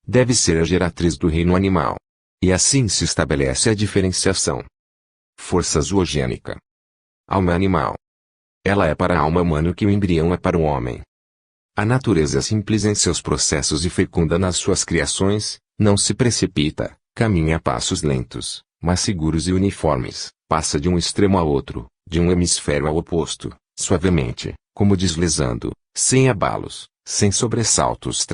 deve ser a geratriz do reino animal. E assim se estabelece a diferenciação. Força zoogênica. Alma animal. Ela é para a alma humana o que o embrião é para o homem. A natureza é simples em seus processos e fecunda nas suas criações, não se precipita, caminha a passos lentos, mas seguros e uniformes, passa de um extremo a outro, de um hemisfério ao oposto, suavemente, como deslizando, sem abalos, sem sobressaltos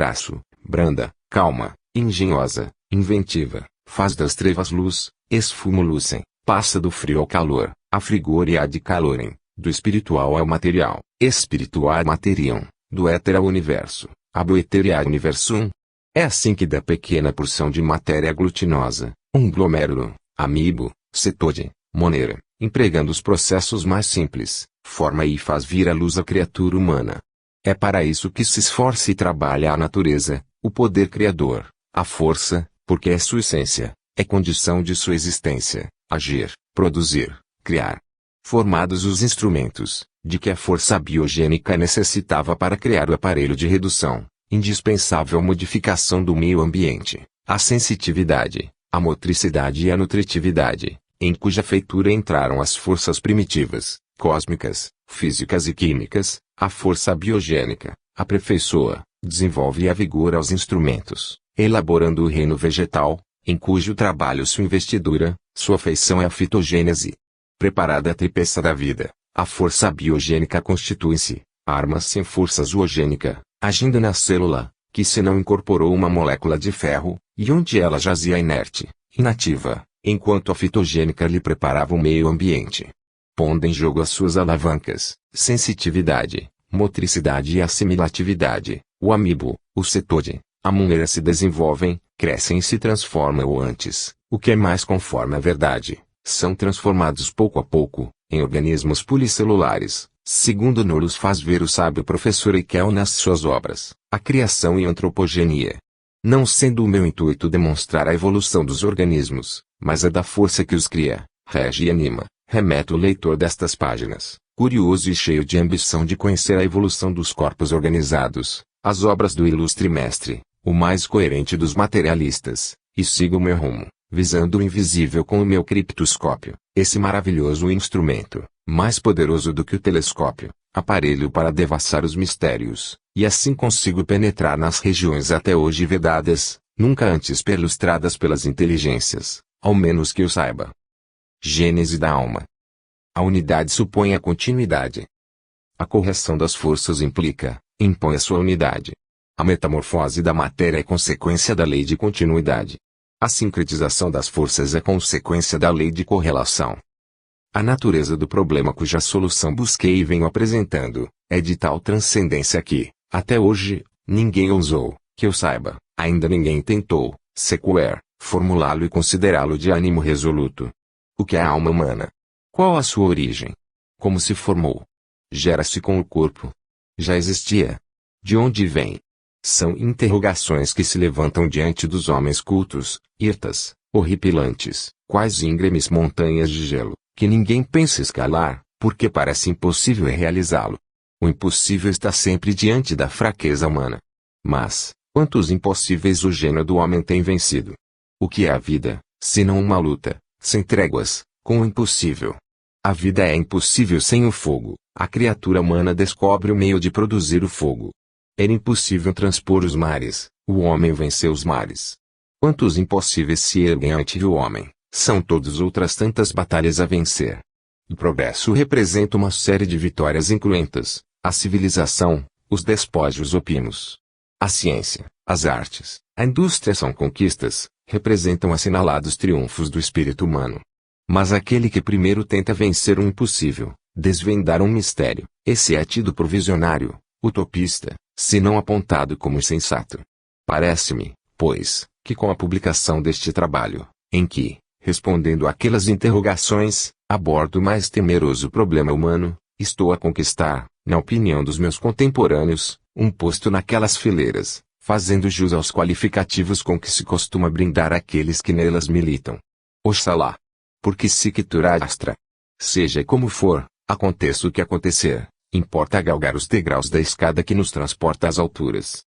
branda, calma, engenhosa, inventiva, faz das trevas luz, esfumo lucem, passa do frio ao calor, a frigor e a de calorem, do espiritual ao material, espiritual a materiam, do éter ao universo, ab etere ad universum. É assim que da pequena porção de matéria glutinosa, um glomérulo, amibo, cetode, monera, empregando os processos mais simples, forma e faz vir à luz a criatura humana. É para isso que se esforça e trabalha a natureza, o poder criador, a força, porque é sua essência, é condição de sua existência, agir, produzir, criar. Formados os instrumentos, de que a força biogênica necessitava para criar o aparelho de redução, indispensável modificação do meio ambiente, a sensitividade, a motricidade e a nutritividade, em cuja feitura entraram as forças primitivas, cósmicas, físicas e químicas, a força biogênica, aperfeiçoa, desenvolve e avigora os instrumentos, elaborando o reino vegetal, em cujo trabalho sua investidura, sua feição é a fitogênese. Preparada a tripeça da vida, a força biogênica constitui-se, arma-se em força zoogênica, agindo na célula, que se não incorporou uma molécula de ferro, e onde ela jazia inerte, inativa, enquanto a fitogênica lhe preparava o meio ambiente. Pondo em jogo as suas alavancas, sensitividade, motricidade e assimilatividade, o amibo, o cetode, a monera se desenvolvem, crescem e se transformam ou antes, o que é mais conforme à verdade, são transformados pouco a pouco, em organismos policelulares, segundo nos faz ver o sábio professor Eichel nas suas obras, A Criação e Antropogenia. Não sendo o meu intuito demonstrar a evolução dos organismos, mas a da força que os cria, rege e anima, remeto o leitor destas páginas, curioso e cheio de ambição de conhecer a evolução dos corpos organizados, as obras do ilustre mestre, o mais coerente dos materialistas, e siga o meu rumo, visando o invisível com o meu criptoscópio, esse maravilhoso instrumento, mais poderoso do que o telescópio, aparelho para devassar os mistérios, e assim consigo penetrar nas regiões até hoje vedadas, nunca antes perlustradas pelas inteligências, ao menos que eu saiba. Gênese da alma. A unidade supõe a continuidade. A correção das forças impõe a sua unidade. A metamorfose da matéria é consequência da lei de continuidade. A sincretização das forças é consequência da lei de correlação. A natureza do problema cuja solução busquei e venho apresentando, é de tal transcendência que, até hoje, ninguém ousou, que eu saiba, ainda ninguém tentou, sequer, formulá-lo e considerá-lo de ânimo resoluto. O que é a alma humana? Qual a sua origem? Como se formou? Gera-se com o corpo? Já existia? De onde vem? São interrogações que se levantam diante dos homens cultos, hirtas, horripilantes, quais íngremes montanhas de gelo, que ninguém pensa escalar, porque parece impossível realizá-lo. O impossível está sempre diante da fraqueza humana. Mas, quantos impossíveis o gênio do homem tem vencido? O que é a vida, senão uma luta, sem tréguas, com o impossível? A vida é impossível sem o fogo, a criatura humana descobre o meio de produzir o fogo. Era impossível transpor os mares, o homem venceu os mares. Quantos impossíveis se erguem ante o homem, são todos outras tantas batalhas a vencer. O progresso representa uma série de vitórias incruentas, a civilização, os despojos opimos. A ciência, as artes, a indústria são conquistas, representam assinalados triunfos do espírito humano. Mas aquele que primeiro tenta vencer um impossível, desvendar um mistério, esse é tido por visionário, utopista, se não apontado como insensato. Parece-me, pois, que com a publicação deste trabalho, em que, respondendo àquelas interrogações, abordo o mais temeroso problema humano, estou a conquistar, na opinião dos meus contemporâneos, um posto naquelas fileiras, fazendo jus aos qualificativos com que se costuma brindar aqueles que nelas militam. Oxalá! Porque siquitura astra. Seja como for, aconteça o que acontecer, importa galgar os degraus da escada que nos transporta às alturas.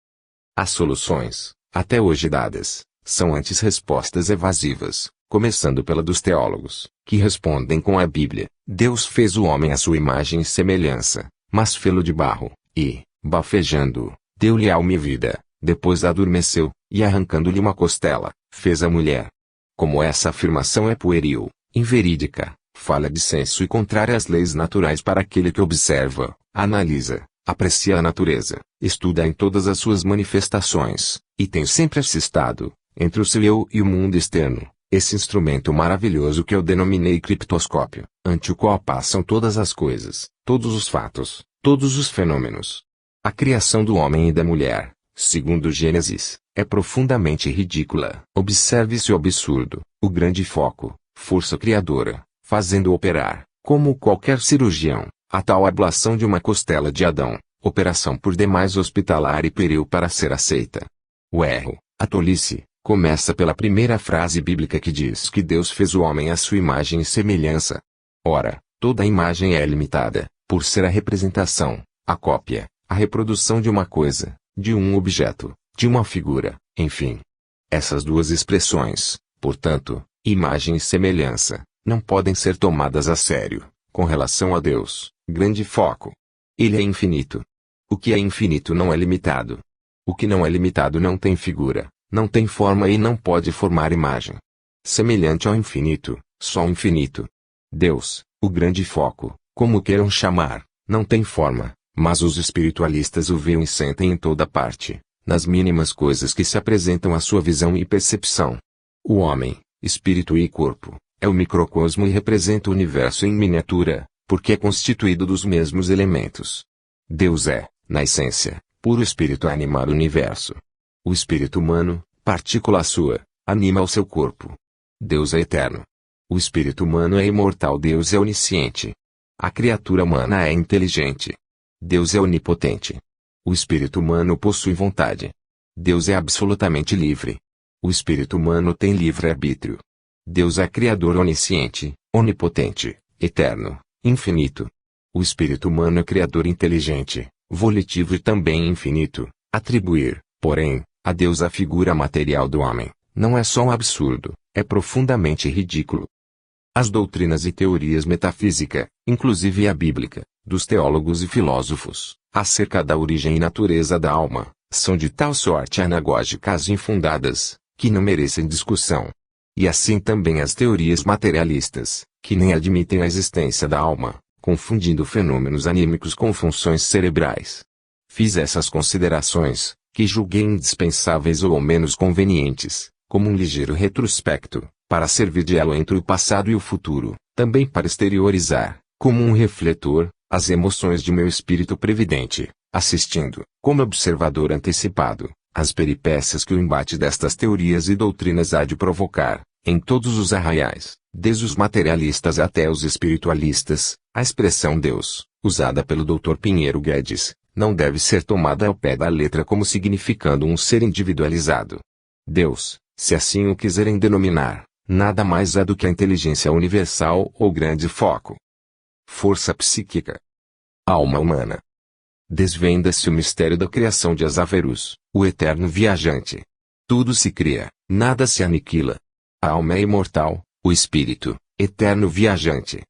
As soluções, até hoje dadas, são antes respostas evasivas, começando pela dos teólogos, que respondem com a Bíblia: Deus fez o homem à sua imagem e semelhança, mas fê-lo de barro, e, bafejando-o, deu-lhe alma e vida, depois adormeceu, e arrancando-lhe uma costela, fez a mulher. Como essa afirmação é pueril, inverídica, falha de senso e contrária às leis naturais para aquele que observa, analisa, aprecia a natureza, estuda em todas as suas manifestações, e tem sempre esse estado, entre o seu eu e o mundo externo, esse instrumento maravilhoso que eu denominei criptoscópio, ante o qual passam todas as coisas, todos os fatos, todos os fenômenos. A criação do homem e da mulher, segundo Gênesis, é profundamente ridícula. Observe-se o absurdo, o grande foco, força criadora, fazendo operar, como qualquer cirurgião, a tal ablação de uma costela de Adão, operação por demais hospitalar e pueril para ser aceita. O erro, a tolice, começa pela primeira frase bíblica que diz que Deus fez o homem à sua imagem e semelhança. Ora, toda imagem é limitada, por ser a representação, a cópia, a reprodução de uma coisa, de um objeto, de uma figura, enfim. Essas duas expressões, portanto, imagem e semelhança, não podem ser tomadas a sério, com relação a Deus, grande foco. Ele é infinito. O que é infinito não é limitado. O que não é limitado não tem figura, não tem forma e não pode formar imagem. Semelhante ao infinito, só o infinito. Deus, o grande foco, como queiram chamar, não tem forma, mas os espiritualistas o veem e sentem em toda parte, nas mínimas coisas que se apresentam à sua visão e percepção. O homem, espírito e corpo, é o microcosmo e representa o universo em miniatura, porque é constituído dos mesmos elementos. Deus é, na essência, puro espírito a animar o universo. O espírito humano, partícula sua, anima o seu corpo. Deus é eterno. O espírito humano é imortal. Deus é onisciente. A criatura humana é inteligente. Deus é onipotente. O espírito humano possui vontade. Deus é absolutamente livre. O espírito humano tem livre-arbítrio. Deus é criador onisciente, onipotente, eterno, infinito. O espírito humano é criador inteligente, volitivo e também infinito. Atribuir, porém, a Deus a figura material do homem, não é só um absurdo, é profundamente ridículo. As doutrinas e teorias metafísica, inclusive a bíblica, dos teólogos e filósofos, acerca da origem e natureza da alma, são de tal sorte anagógicas e infundadas, que não merecem discussão. E assim também as teorias materialistas, que nem admitem a existência da alma, confundindo fenômenos anímicos com funções cerebrais. Fiz essas considerações, que julguei indispensáveis ou ao menos convenientes, como um ligeiro retrospecto, para servir de elo entre o passado e o futuro, também para exteriorizar, como um refletor, as emoções de meu espírito previdente, assistindo, como observador antecipado, às peripécias que o embate destas teorias e doutrinas há de provocar, em todos os arraiais, desde os materialistas até os espiritualistas. A expressão Deus, usada pelo Dr. Pinheiro Guedes, não deve ser tomada ao pé da letra como significando um ser individualizado. Deus, se assim o quiserem denominar, nada mais é do que a inteligência universal ou grande foco. Força psíquica. Alma humana. Desvenda-se o mistério da criação de Azaverus, o eterno viajante. Tudo se cria, nada se aniquila. A alma é imortal, o espírito, eterno viajante.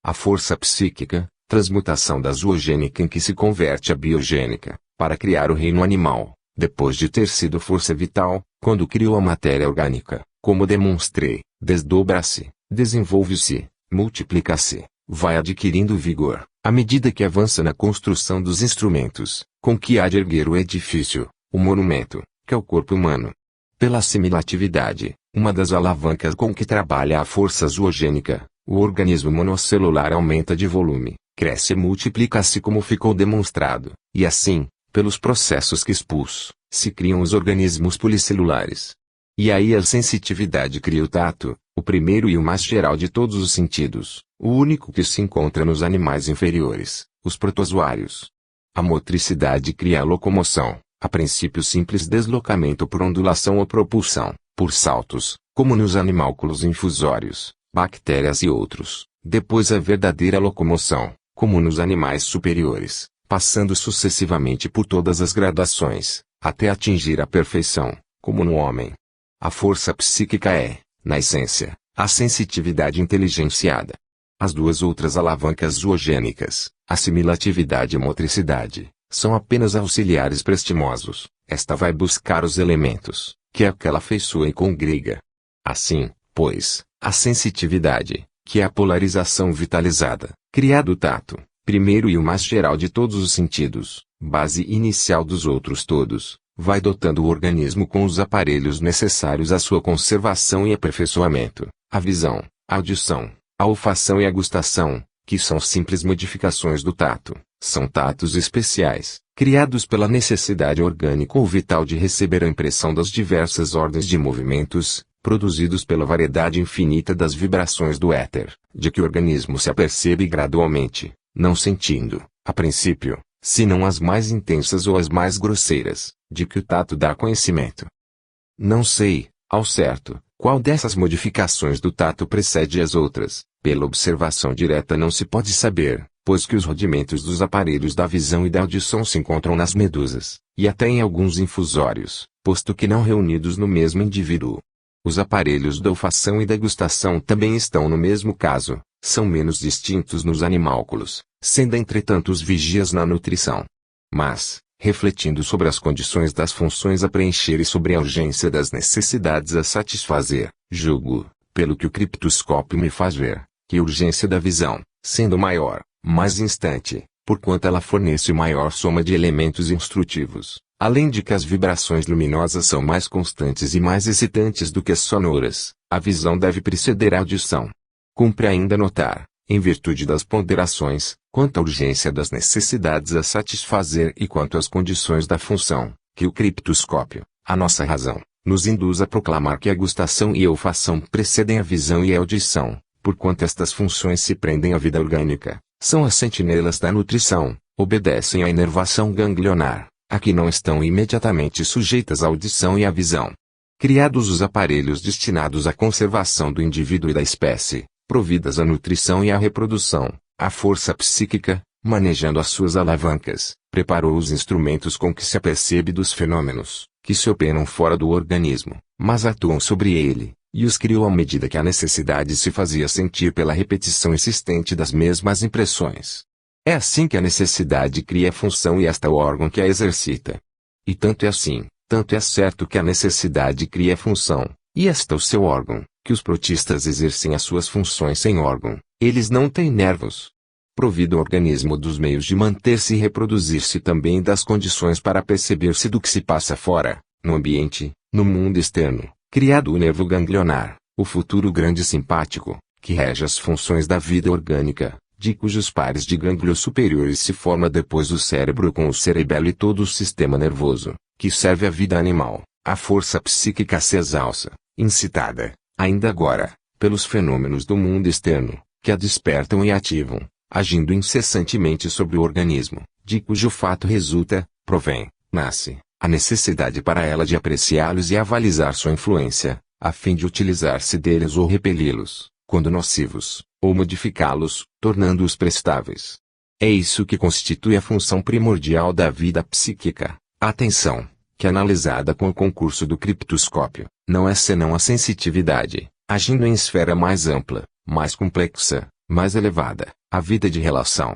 A força psíquica, transmutação da zoogênica em que se converte a biogênica, para criar o reino animal, depois de ter sido força vital, quando criou a matéria orgânica, como demonstrei, desdobra-se, desenvolve-se, multiplica-se, vai adquirindo vigor, à medida que avança na construção dos instrumentos, com que há de erguer o edifício, o monumento, que é o corpo humano. Pela assimilatividade, uma das alavancas com que trabalha a força zoogênica, o organismo monocelular aumenta de volume, cresce e multiplica-se como ficou demonstrado, e assim, pelos processos que expus, se criam os organismos policelulares. E aí a sensitividade cria o tato, o primeiro e o mais geral de todos os sentidos, o único que se encontra nos animais inferiores, os protozoários. A motricidade cria a locomoção, a princípio simples deslocamento por ondulação ou propulsão, por saltos, como nos animálculos infusórios, bactérias e outros, depois a verdadeira locomoção, como nos animais superiores, passando sucessivamente por todas as gradações, até atingir a perfeição, como no homem. A força psíquica é, na essência, a sensitividade inteligenciada. As duas outras alavancas zoogênicas, assimilatividade e motricidade, são apenas auxiliares prestimosos. Esta vai buscar os elementos, que aquela afeiçoa e congrega. Assim, pois, a sensitividade, que é a polarização vitalizada, cria do tato, primeiro e o mais geral de todos os sentidos, base inicial dos outros todos, vai dotando o organismo com os aparelhos necessários à sua conservação e aperfeiçoamento, a visão, a audição, a olfação e a gustação, que são simples modificações do tato, são tatos especiais, criados pela necessidade orgânica ou vital de receber a impressão das diversas ordens de movimentos, produzidos pela variedade infinita das vibrações do éter, de que o organismo se apercebe gradualmente, não sentindo, a princípio, senão as mais intensas ou as mais grosseiras, de que o tato dá conhecimento. Não sei, ao certo, qual dessas modificações do tato precede as outras, pela observação direta não se pode saber, pois que os rudimentos dos aparelhos da visão e da audição se encontram nas medusas, e até em alguns infusórios, posto que não reunidos no mesmo indivíduo. Os aparelhos da olfação e da gustação também estão no mesmo caso, são menos distintos nos animálculos, sendo entretanto os vigias na nutrição. Mas, refletindo sobre as condições das funções a preencher e sobre a urgência das necessidades a satisfazer, julgo, pelo que o criptoscópio me faz ver, que a urgência da visão, sendo maior, mais instante, porquanto ela fornece maior soma de elementos instrutivos, além de que as vibrações luminosas são mais constantes e mais excitantes do que as sonoras, a visão deve preceder a audição. Cumpre ainda notar, em virtude das ponderações, quanto à urgência das necessidades a satisfazer e quanto às condições da função, que o criptoscópio, a nossa razão, nos induz a proclamar que a gustação e a olfação precedem a visão e a audição, porquanto estas funções se prendem à vida orgânica, são as sentinelas da nutrição, obedecem à inervação ganglionar, a que não estão imediatamente sujeitas à audição e à visão. Criados os aparelhos destinados à conservação do indivíduo e da espécie, providas à nutrição e à reprodução, a força psíquica, manejando as suas alavancas, preparou os instrumentos com que se apercebe dos fenômenos, que se operam fora do organismo, mas atuam sobre ele, e os criou à medida que a necessidade se fazia sentir pela repetição insistente das mesmas impressões. É assim que a necessidade cria a função e esta o órgão que a exercita. E tanto é assim, tanto é certo que a necessidade cria a função, e esta o seu órgão, que os protistas exercem as suas funções sem órgão, eles não têm nervos. Provido o organismo dos meios de manter-se e reproduzir-se também das condições para perceber-se do que se passa fora, no ambiente, no mundo externo, criado o nervo ganglionar, o futuro grande simpático, que rege as funções da vida orgânica, de cujos pares de gânglios superiores se forma depois o cérebro com o cerebelo e todo o sistema nervoso, que serve à vida animal, a força psíquica se exalça, incitada, ainda agora, pelos fenômenos do mundo externo, que a despertam e ativam, agindo incessantemente sobre o organismo, de cujo fato resulta, provém, nasce, a necessidade para ela de apreciá-los e avalizar sua influência, a fim de utilizar-se deles ou repeli-los, quando nocivos, ou modificá-los, tornando-os prestáveis. É isso que constitui a função primordial da vida psíquica, a atenção, que analisada com o concurso do criptoscópio, não é senão a sensitividade, agindo em esfera mais ampla, mais complexa, mais elevada, a vida de relação.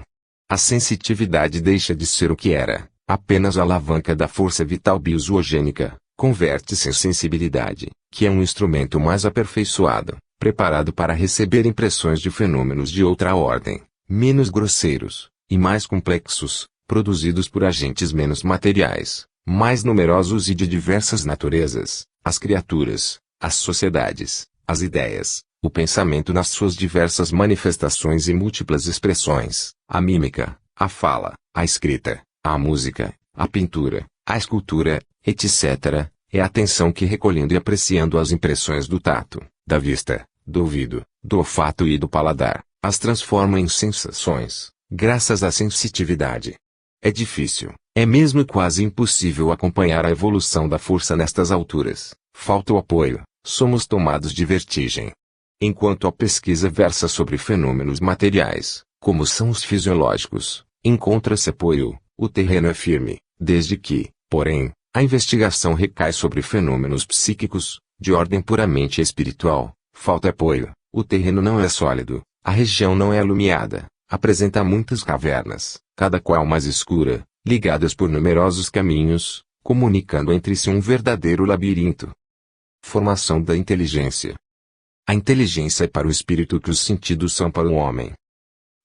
A sensitividade deixa de ser o que era, apenas a alavanca da força vital biozoogênica, converte-se em sensibilidade, que é um instrumento mais aperfeiçoado, preparado para receber impressões de fenômenos de outra ordem, menos grosseiros, e mais complexos, produzidos por agentes menos materiais, mais numerosos e de diversas naturezas, as criaturas, as sociedades, as ideias, o pensamento nas suas diversas manifestações e múltiplas expressões, a mímica, a fala, a escrita, a música, a pintura, a escultura, etc., é a atenção que recolhendo e apreciando as impressões do tato, da vista, do ouvido, do olfato e do paladar, as transforma em sensações, graças à sensitividade. É difícil, é mesmo quase impossível acompanhar a evolução da força nestas alturas, falta o apoio, somos tomados de vertigem. Enquanto a pesquisa versa sobre fenômenos materiais, como são os fisiológicos, encontra-se apoio, o terreno é firme, desde que, porém, A investigação recai sobre fenômenos psíquicos, de ordem puramente espiritual. Falta apoio, o terreno não é sólido, a região não é alumiada, apresenta muitas cavernas, cada qual mais escura, ligadas por numerosos caminhos, comunicando entre si um verdadeiro labirinto. Formação da inteligência. A inteligência é para o espírito o que os sentidos são para o homem.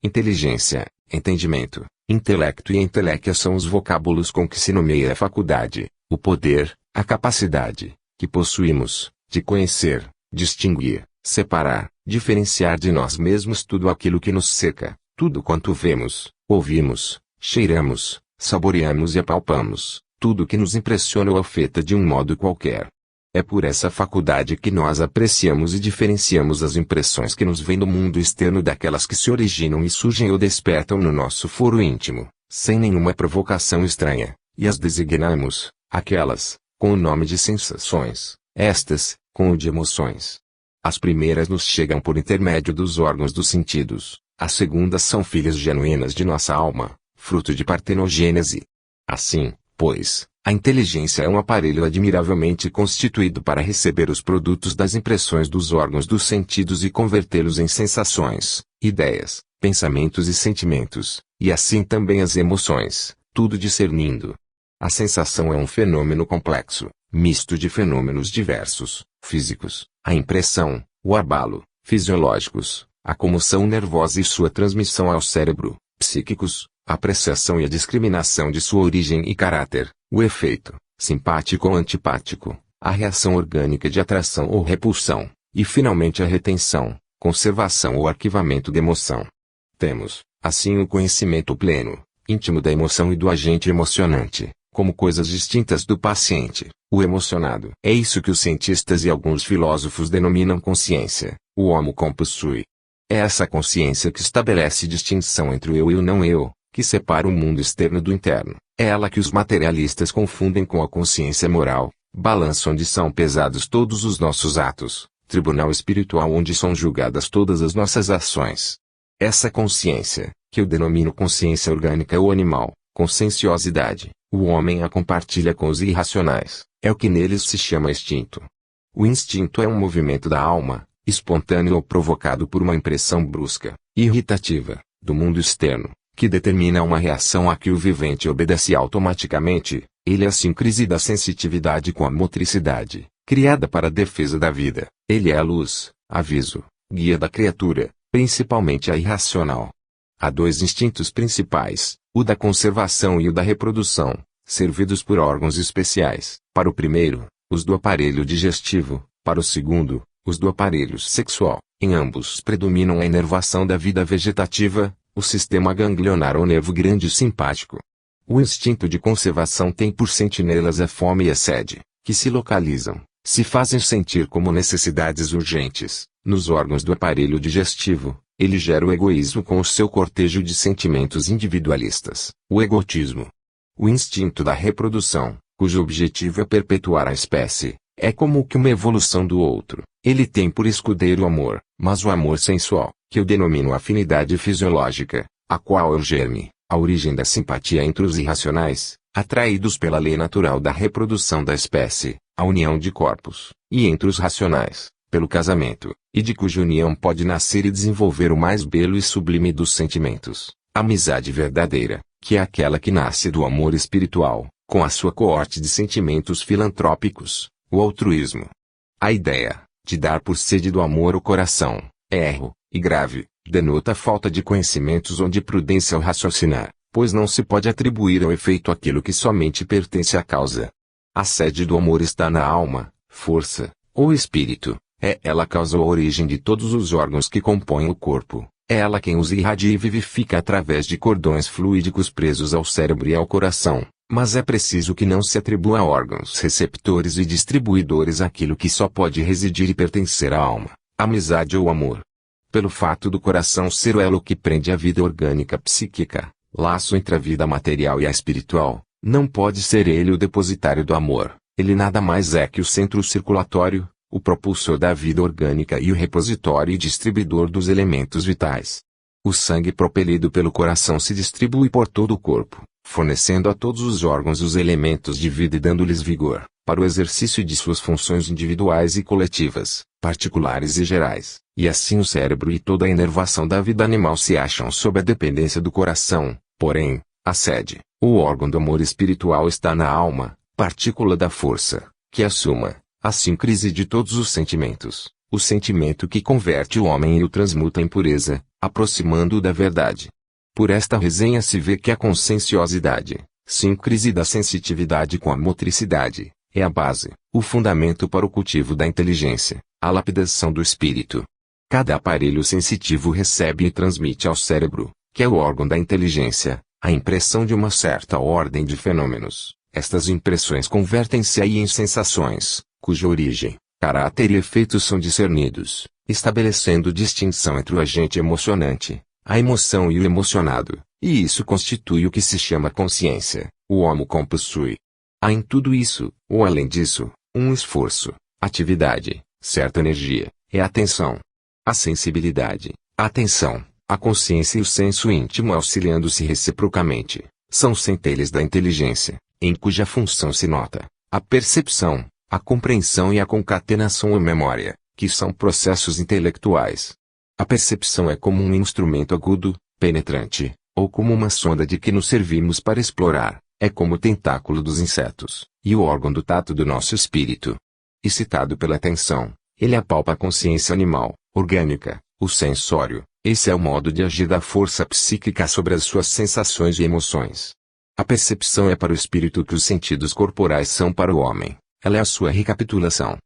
Inteligência, entendimento, intelecto e inteléquia são os vocábulos com que se nomeia a faculdade, o poder, a capacidade, que possuímos, de conhecer, distinguir, separar, diferenciar de nós mesmos tudo aquilo que nos cerca, tudo quanto vemos, ouvimos, cheiramos, saboreamos e apalpamos, tudo que nos impressiona ou afeta de um modo qualquer. É por essa faculdade que nós apreciamos e diferenciamos as impressões que nos vêm do mundo externo daquelas que se originam e surgem ou despertam no nosso foro íntimo, sem nenhuma provocação estranha, e as designamos, aquelas, com o nome de sensações, estas, com o de emoções. As primeiras nos chegam por intermédio dos órgãos dos sentidos, as segundas são filhas genuínas de nossa alma, fruto de partenogênese. Assim, pois, a inteligência é um aparelho admiravelmente constituído para receber os produtos das impressões dos órgãos dos sentidos e convertê-los em sensações, ideias, pensamentos e sentimentos, e assim também as emoções, tudo discernindo. A sensação é um fenômeno complexo, misto de fenômenos diversos, físicos, a impressão, o abalo, fisiológicos, a comoção nervosa e sua transmissão ao cérebro, psíquicos, a apreciação e a discriminação de sua origem e caráter, o efeito, simpático ou antipático, a reação orgânica de atração ou repulsão, e finalmente a retenção, conservação ou arquivamento da emoção. Temos, assim, o conhecimento pleno, íntimo da emoção e do agente emocionante, como coisas distintas do paciente, o emocionado. É isso que os cientistas e alguns filósofos denominam consciência, o homo possui. É essa consciência que estabelece distinção entre o eu e o não eu, que separa o mundo externo do interno. É ela que os materialistas confundem com a consciência moral, balanço onde são pesados todos os nossos atos, tribunal espiritual onde são julgadas todas as nossas ações. Essa consciência, que eu denomino consciência orgânica ou animal, conscienciosidade, o homem a compartilha com os irracionais, é o que neles se chama instinto. O instinto é um movimento da alma, espontâneo ou provocado por uma impressão brusca, irritativa, do mundo externo, que determina uma reação a que o vivente obedece automaticamente. Ele é a síncrese da sensitividade com a motricidade, criada para a defesa da vida. Ele é a luz, aviso, guia da criatura, principalmente a irracional. Há dois instintos principais, o da conservação e o da reprodução, servidos por órgãos especiais. Para o primeiro, os do aparelho digestivo, para o segundo, os do aparelho sexual. Em ambos predominam a inervação da vida vegetativa, o sistema ganglionar ou nervo grande simpático. O instinto de conservação tem por sentinelas a fome e a sede, que se localizam, se fazem sentir como necessidades urgentes, nos órgãos do aparelho digestivo. Ele gera o egoísmo com o seu cortejo de sentimentos individualistas, o egotismo. O instinto da reprodução, cujo objetivo é perpetuar a espécie, é como que uma evolução do outro. Ele tem por escudeiro o amor, mas o amor sensual, que eu denomino afinidade fisiológica, a qual é o germe, a origem da simpatia entre os irracionais, atraídos pela lei natural da reprodução da espécie, a união de corpos, e entre os racionais, pelo casamento, e de cuja união pode nascer e desenvolver o mais belo e sublime dos sentimentos, a amizade verdadeira, que é aquela que nasce do amor espiritual, com a sua coorte de sentimentos filantrópicos, o altruísmo. A ideia, de dar por sede do amor o coração, é erro, e grave, denota falta de conhecimentos ou de prudência ao raciocinar, pois não se pode atribuir ao efeito aquilo que somente pertence à causa. A sede do amor está na alma, força, ou espírito. É ela a causa ou origem de todos os órgãos que compõem o corpo. É ela quem os irradia e vivifica através de cordões fluídicos presos ao cérebro e ao coração. Mas é preciso que não se atribua a órgãos receptores e distribuidores aquilo que só pode residir e pertencer à alma, amizade ou amor. Pelo fato do coração ser o elo que prende a vida orgânica psíquica, laço entre a vida material e a espiritual, não pode ser ele o depositário do amor. Ele nada mais é que o centro circulatório, o propulsor da vida orgânica e o repositório e distribuidor dos elementos vitais. O sangue propelido pelo coração se distribui por todo o corpo, fornecendo a todos os órgãos os elementos de vida e dando-lhes vigor, para o exercício de suas funções individuais e coletivas, particulares e gerais, e assim o cérebro e toda a inervação da vida animal se acham sob a dependência do coração, porém, a sede, o órgão do amor espiritual está na alma, partícula da força, que é a suma, a síncrese de todos os sentimentos, o sentimento que converte o homem e o transmuta em pureza, aproximando-o da verdade. Por esta resenha se vê que a conscienciosidade, síncrese da sensitividade com a motricidade, é a base, o fundamento para o cultivo da inteligência, a lapidação do espírito. Cada aparelho sensitivo recebe e transmite ao cérebro, que é o órgão da inteligência, a impressão de uma certa ordem de fenômenos. Estas impressões convertem-se aí em sensações, cuja origem, caráter e efeitos são discernidos, estabelecendo distinção entre o agente emocionante, a emoção e o emocionado, e isso constitui o que se chama consciência, o homo compulsui. Há em tudo isso, ou além disso, um esforço, atividade, certa energia, é a atenção. A sensibilidade, a atenção, a consciência e o senso íntimo auxiliando-se reciprocamente, são centelhas da inteligência, em cuja função se nota a percepção, a compreensão e a concatenação ou memória, que são processos intelectuais. A percepção é como um instrumento agudo, penetrante, ou como uma sonda de que nos servimos para explorar, é como o tentáculo dos insetos, e o órgão do tato do nosso espírito. Excitado pela atenção, ele apalpa a consciência animal, orgânica, o sensório, esse é o modo de agir da força psíquica sobre as suas sensações e emoções. A percepção é para o espírito o que os sentidos corporais são para o homem, ela é a sua recapitulação.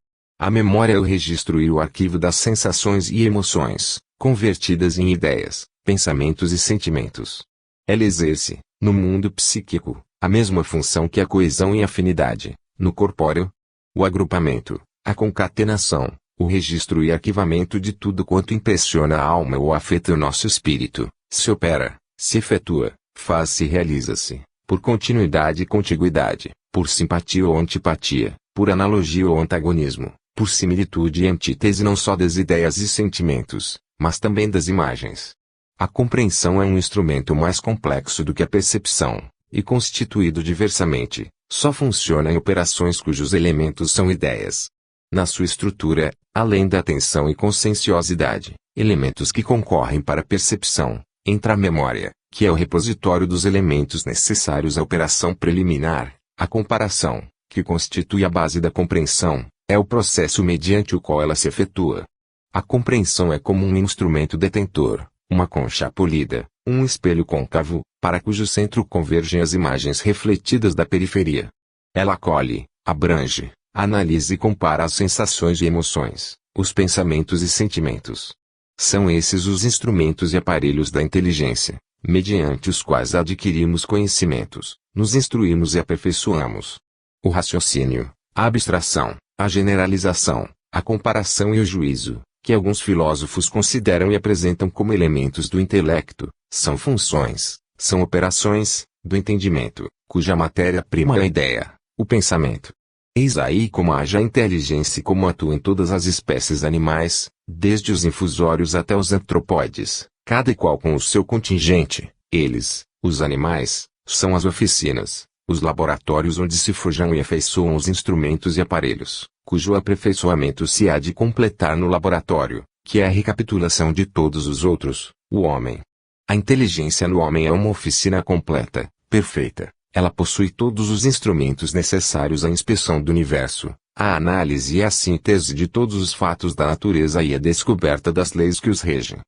A memória é o registro e o arquivo das sensações e emoções, convertidas em ideias, pensamentos e sentimentos. Ela exerce, no mundo psíquico, a mesma função que a coesão e afinidade, no corpóreo. O agrupamento, a concatenação, o registro e arquivamento de tudo quanto impressiona a alma ou afeta o nosso espírito, se opera, se efetua, faz-se e realiza-se, por continuidade e contiguidade, por simpatia ou antipatia, por analogia ou antagonismo, por similitude e antítese não só das ideias e sentimentos, mas também das imagens. A compreensão é um instrumento mais complexo do que a percepção, e constituído diversamente, só funciona em operações cujos elementos são ideias. Na sua estrutura, além da atenção e conscienciosidade, elementos que concorrem para a percepção, entra a memória, que é o repositório dos elementos necessários à operação preliminar, a comparação, que constitui a base da compreensão, é o processo mediante o qual ela se efetua. A compreensão é como um instrumento detentor, uma concha polida, um espelho côncavo, para cujo centro convergem as imagens refletidas da periferia. Ela acolhe, abrange, analisa e compara as sensações e emoções, os pensamentos e sentimentos. São esses os instrumentos e aparelhos da inteligência, mediante os quais adquirimos conhecimentos, nos instruímos e aperfeiçoamos. O raciocínio, a abstração, a generalização, a comparação e o juízo, que alguns filósofos consideram e apresentam como elementos do intelecto, são funções, são operações, do entendimento, cuja matéria-prima é a ideia, o pensamento. Eis aí como age a inteligência e como atua em todas as espécies animais, desde os infusórios até os antropóides, cada qual com o seu contingente. Eles, os animais, são as oficinas, os laboratórios onde se forjam e afeiçoam os instrumentos e aparelhos, cujo aperfeiçoamento se há de completar no laboratório, que é a recapitulação de todos os outros, o homem. A inteligência no homem é uma oficina completa, perfeita. Ela possui todos os instrumentos necessários à inspeção do universo, à análise e à síntese de todos os fatos da natureza e à descoberta das leis que os regem.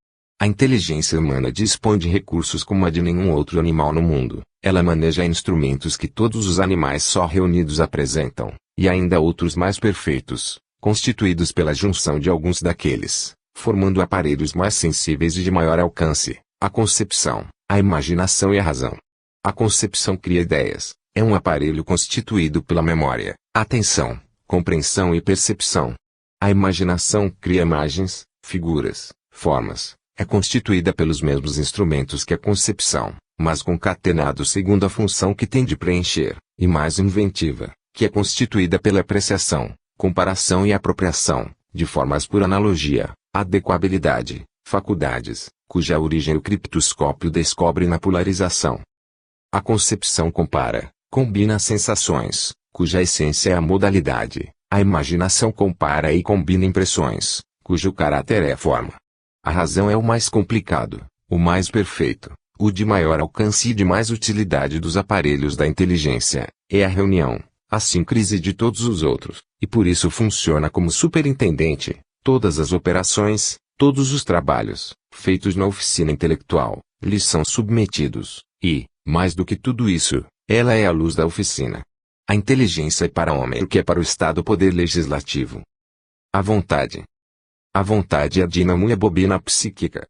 A inteligência humana dispõe de recursos como a de nenhum outro animal no mundo. Ela maneja instrumentos que todos os animais só reunidos apresentam, e ainda outros mais perfeitos, constituídos pela junção de alguns daqueles, formando aparelhos mais sensíveis e de maior alcance, a concepção, a imaginação e a razão. A concepção cria ideias, é um aparelho constituído pela memória, atenção, compreensão e percepção. A imaginação cria imagens, figuras, formas, é constituída pelos mesmos instrumentos que a concepção, mas concatenados segundo a função que tem de preencher, e mais inventiva, que é constituída pela apreciação, comparação e apropriação, de formas por analogia, adequabilidade, faculdades, cuja origem o criptoscópio descobre na polarização. A concepção compara, combina sensações, cuja essência é a modalidade. A imaginação compara e combina impressões, cujo caráter é a forma. A razão é o mais complicado, o mais perfeito, o de maior alcance e de mais utilidade dos aparelhos da inteligência. É a reunião, a síncrese de todos os outros, e por isso funciona como superintendente. Todas as operações, todos os trabalhos, feitos na oficina intelectual, lhes são submetidos, e, mais do que tudo isso, ela é a luz da oficina. A inteligência é para o homem o que é para o Estado o poder legislativo. A vontade. A vontade é a dínamo e a bobina psíquica.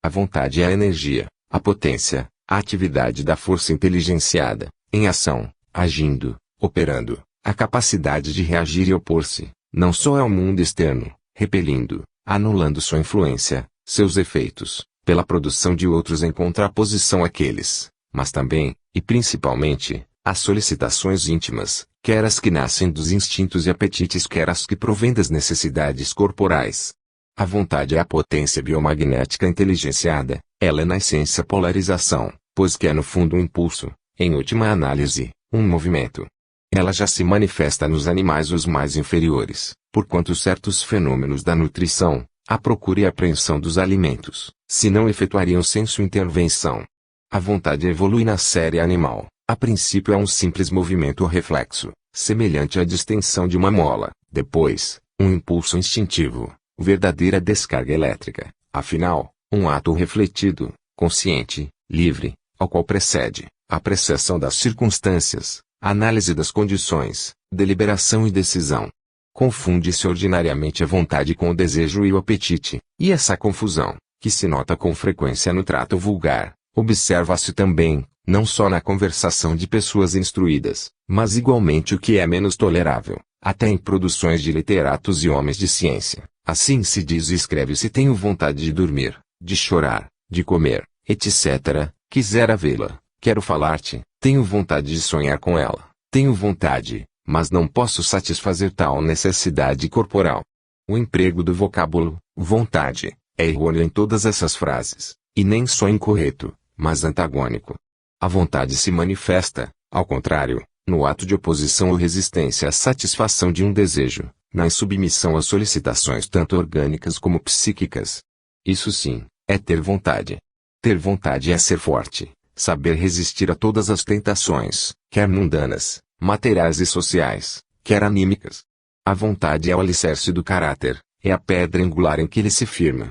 A vontade é a energia, a potência, a atividade da força inteligenciada, em ação, agindo, operando, a capacidade de reagir e opor-se, não só ao mundo externo, repelindo, anulando sua influência, seus efeitos, pela produção de outros em contraposição àqueles, mas também, e principalmente, as solicitações íntimas, quer as que nascem dos instintos e apetites, quer as que provêm das necessidades corporais. A vontade é a potência biomagnética inteligenciada, ela é na essência polarização, pois que é no fundo um impulso, em última análise, um movimento. Ela já se manifesta nos animais os mais inferiores, porquanto certos fenômenos da nutrição, a procura e a apreensão dos alimentos, se não efetuariam sem sua intervenção. A vontade evolui na série animal. A princípio é um simples movimento ou reflexo, semelhante à distensão de uma mola, depois, um impulso instintivo, verdadeira descarga elétrica, afinal, um ato refletido, consciente, livre, ao qual precede, apreciação das circunstâncias, análise das condições, deliberação e decisão. Confunde-se ordinariamente a vontade com o desejo e o apetite, e essa confusão, que se nota com frequência no trato vulgar, observa-se também, não só na conversação de pessoas instruídas, mas igualmente o que é menos tolerável, até em produções de literatos e homens de ciência. Assim se diz e escreve-se: tenho vontade de dormir, de chorar, de comer, etc. Quisera vê-la, quero falar-te, tenho vontade de sonhar com ela, tenho vontade, mas não posso satisfazer tal necessidade corporal. O emprego do vocábulo, vontade, é errôneo em todas essas frases, e nem só incorreto, mas antagônico. A vontade se manifesta, ao contrário, no ato de oposição ou resistência à satisfação de um desejo, na insubmissão às solicitações tanto orgânicas como psíquicas. Isso sim, é ter vontade. Ter vontade é ser forte, saber resistir a todas as tentações, quer mundanas, materiais e sociais, quer anímicas. A vontade é o alicerce do caráter, é a pedra angular em que ele se firma.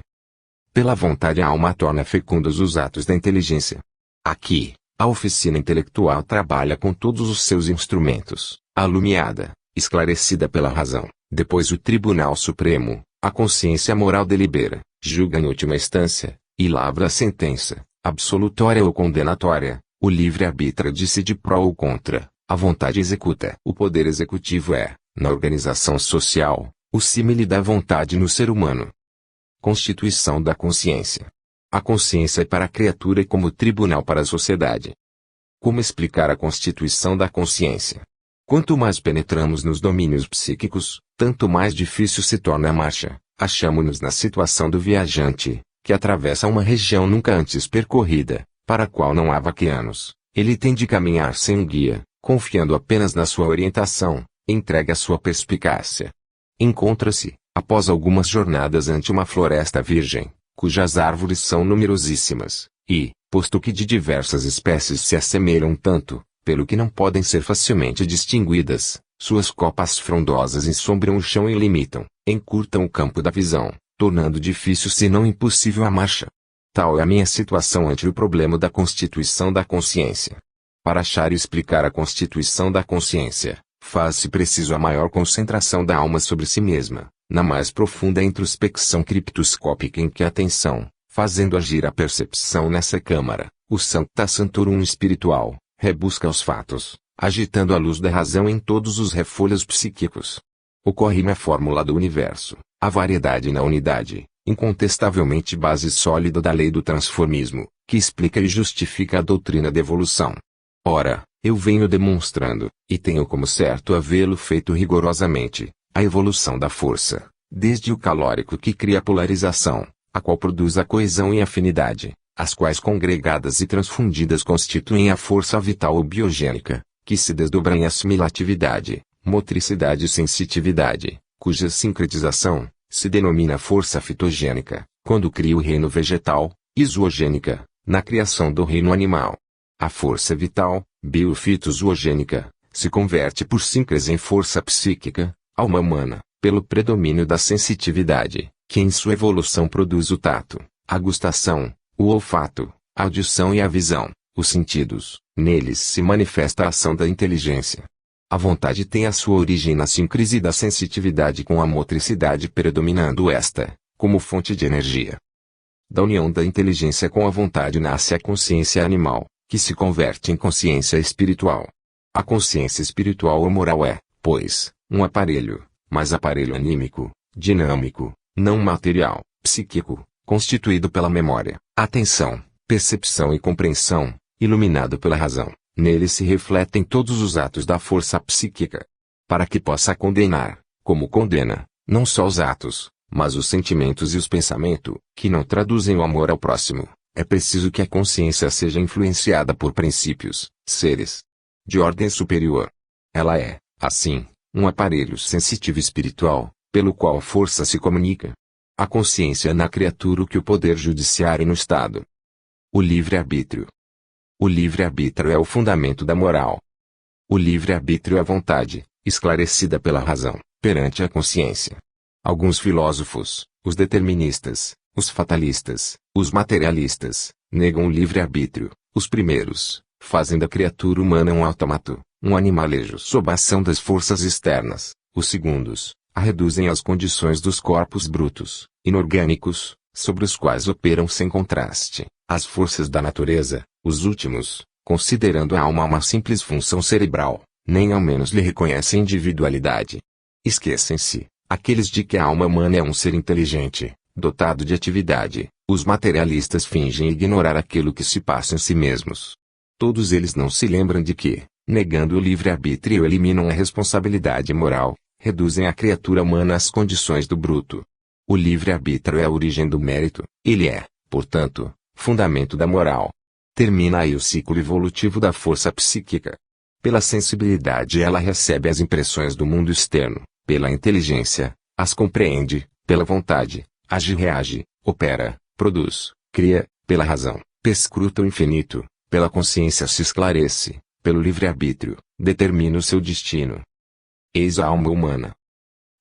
Pela vontade a alma torna fecundos os atos da inteligência. Aqui, a oficina intelectual trabalha com todos os seus instrumentos, alumiada, esclarecida pela razão. Depois o Tribunal Supremo, a consciência moral delibera, julga em última instância, e lavra a sentença, absolutória ou condenatória. O livre-arbítrio decide pró ou contra, a vontade executa. O poder executivo é, na organização social, o símile da vontade no ser humano. Constituição da consciência. A consciência é para a criatura e como tribunal para a sociedade. Como explicar a constituição da consciência? Quanto mais penetramos nos domínios psíquicos, tanto mais difícil se torna a marcha. Achamo-nos na situação do viajante, que atravessa uma região nunca antes percorrida, para a qual não há vaqueanos. Ele tem de caminhar sem um guia, confiando apenas na sua orientação, entregue à sua perspicácia. Encontra-se, após algumas jornadas ante uma floresta virgem, cujas árvores são numerosíssimas, e, posto que de diversas espécies se assemelham tanto, pelo que não podem ser facilmente distinguidas, suas copas frondosas ensombram o chão e limitam, encurtam o campo da visão, tornando difícil se não impossível a marcha. Tal é a minha situação ante o problema da constituição da consciência. Para achar e explicar a constituição da consciência, faz-se preciso a maior concentração da alma sobre si mesma, na mais profunda introspecção criptoscópica em que a atenção, fazendo agir a percepção nessa câmara, o Sancta Sanctorum espiritual, rebusca os fatos, agitando a luz da razão em todos os refolhos psíquicos. Ocorre na fórmula do universo, a variedade na unidade, incontestavelmente base sólida da lei do transformismo, que explica e justifica a doutrina da evolução. Ora, eu venho demonstrando, e tenho como certo havê-lo feito rigorosamente, a evolução da força, desde o calórico que cria a polarização, a qual produz a coesão e afinidade, as quais congregadas e transfundidas constituem a força vital ou biogênica, que se desdobra em assimilatividade, motricidade e sensitividade, cuja sincretização se denomina força fitogênica, quando cria o reino vegetal, e zoogênica, na criação do reino animal. A força vital, biofitozoogênica, se converte por síncrese em força psíquica, alma humana, pelo predomínio da sensitividade, que em sua evolução produz o tato, a gustação, o olfato, a audição e a visão, os sentidos. Neles se manifesta a ação da inteligência. A vontade tem a sua origem na síncrese da sensitividade com a motricidade, predominando esta, como fonte de energia. Da união da inteligência com a vontade nasce a consciência animal, que se converte em consciência espiritual. A consciência espiritual ou moral é, pois, um aparelho, mas aparelho anímico, dinâmico, não material, psíquico, constituído pela memória, atenção, percepção e compreensão, iluminado pela razão. Nele se refletem todos os atos da força psíquica. Para que possa condenar, como condena, não só os atos, mas os sentimentos e os pensamentos, que não traduzem o amor ao próximo, é preciso que a consciência seja influenciada por princípios, seres, de ordem superior. Ela é, assim, um aparelho sensitivo espiritual, pelo qual a força se comunica. A consciência na criatura o que o poder judiciário no Estado. O livre-arbítrio. O livre-arbítrio é o fundamento da moral. O livre-arbítrio é a vontade, esclarecida pela razão, perante a consciência. Alguns filósofos, os deterministas, os fatalistas, os materialistas, negam o livre-arbítrio. Os primeiros, fazem da criatura humana um autômato, um animalejo sob a ação das forças externas. Os segundos, a reduzem às condições dos corpos brutos, inorgânicos, sobre os quais operam sem contraste as forças da natureza. Os últimos, considerando a alma uma simples função cerebral, nem ao menos lhe reconhecem individualidade. Esquecem-se, aqueles de que a alma humana é um ser inteligente, dotado de atividade. Os materialistas fingem ignorar aquilo que se passa em si mesmos. Todos eles não se lembram de que, negando o livre-arbítrio, eliminam a responsabilidade moral, reduzem a criatura humana às condições do bruto. O livre-arbítrio é a origem do mérito, ele é, portanto, fundamento da moral. Termina aí o ciclo evolutivo da força psíquica. Pela sensibilidade ela recebe as impressões do mundo externo, pela inteligência, as compreende, pela vontade, age e reage, opera, produz, cria, pela razão, perscruta o infinito, pela consciência se esclarece, pelo livre-arbítrio, determina o seu destino. Eis a alma humana.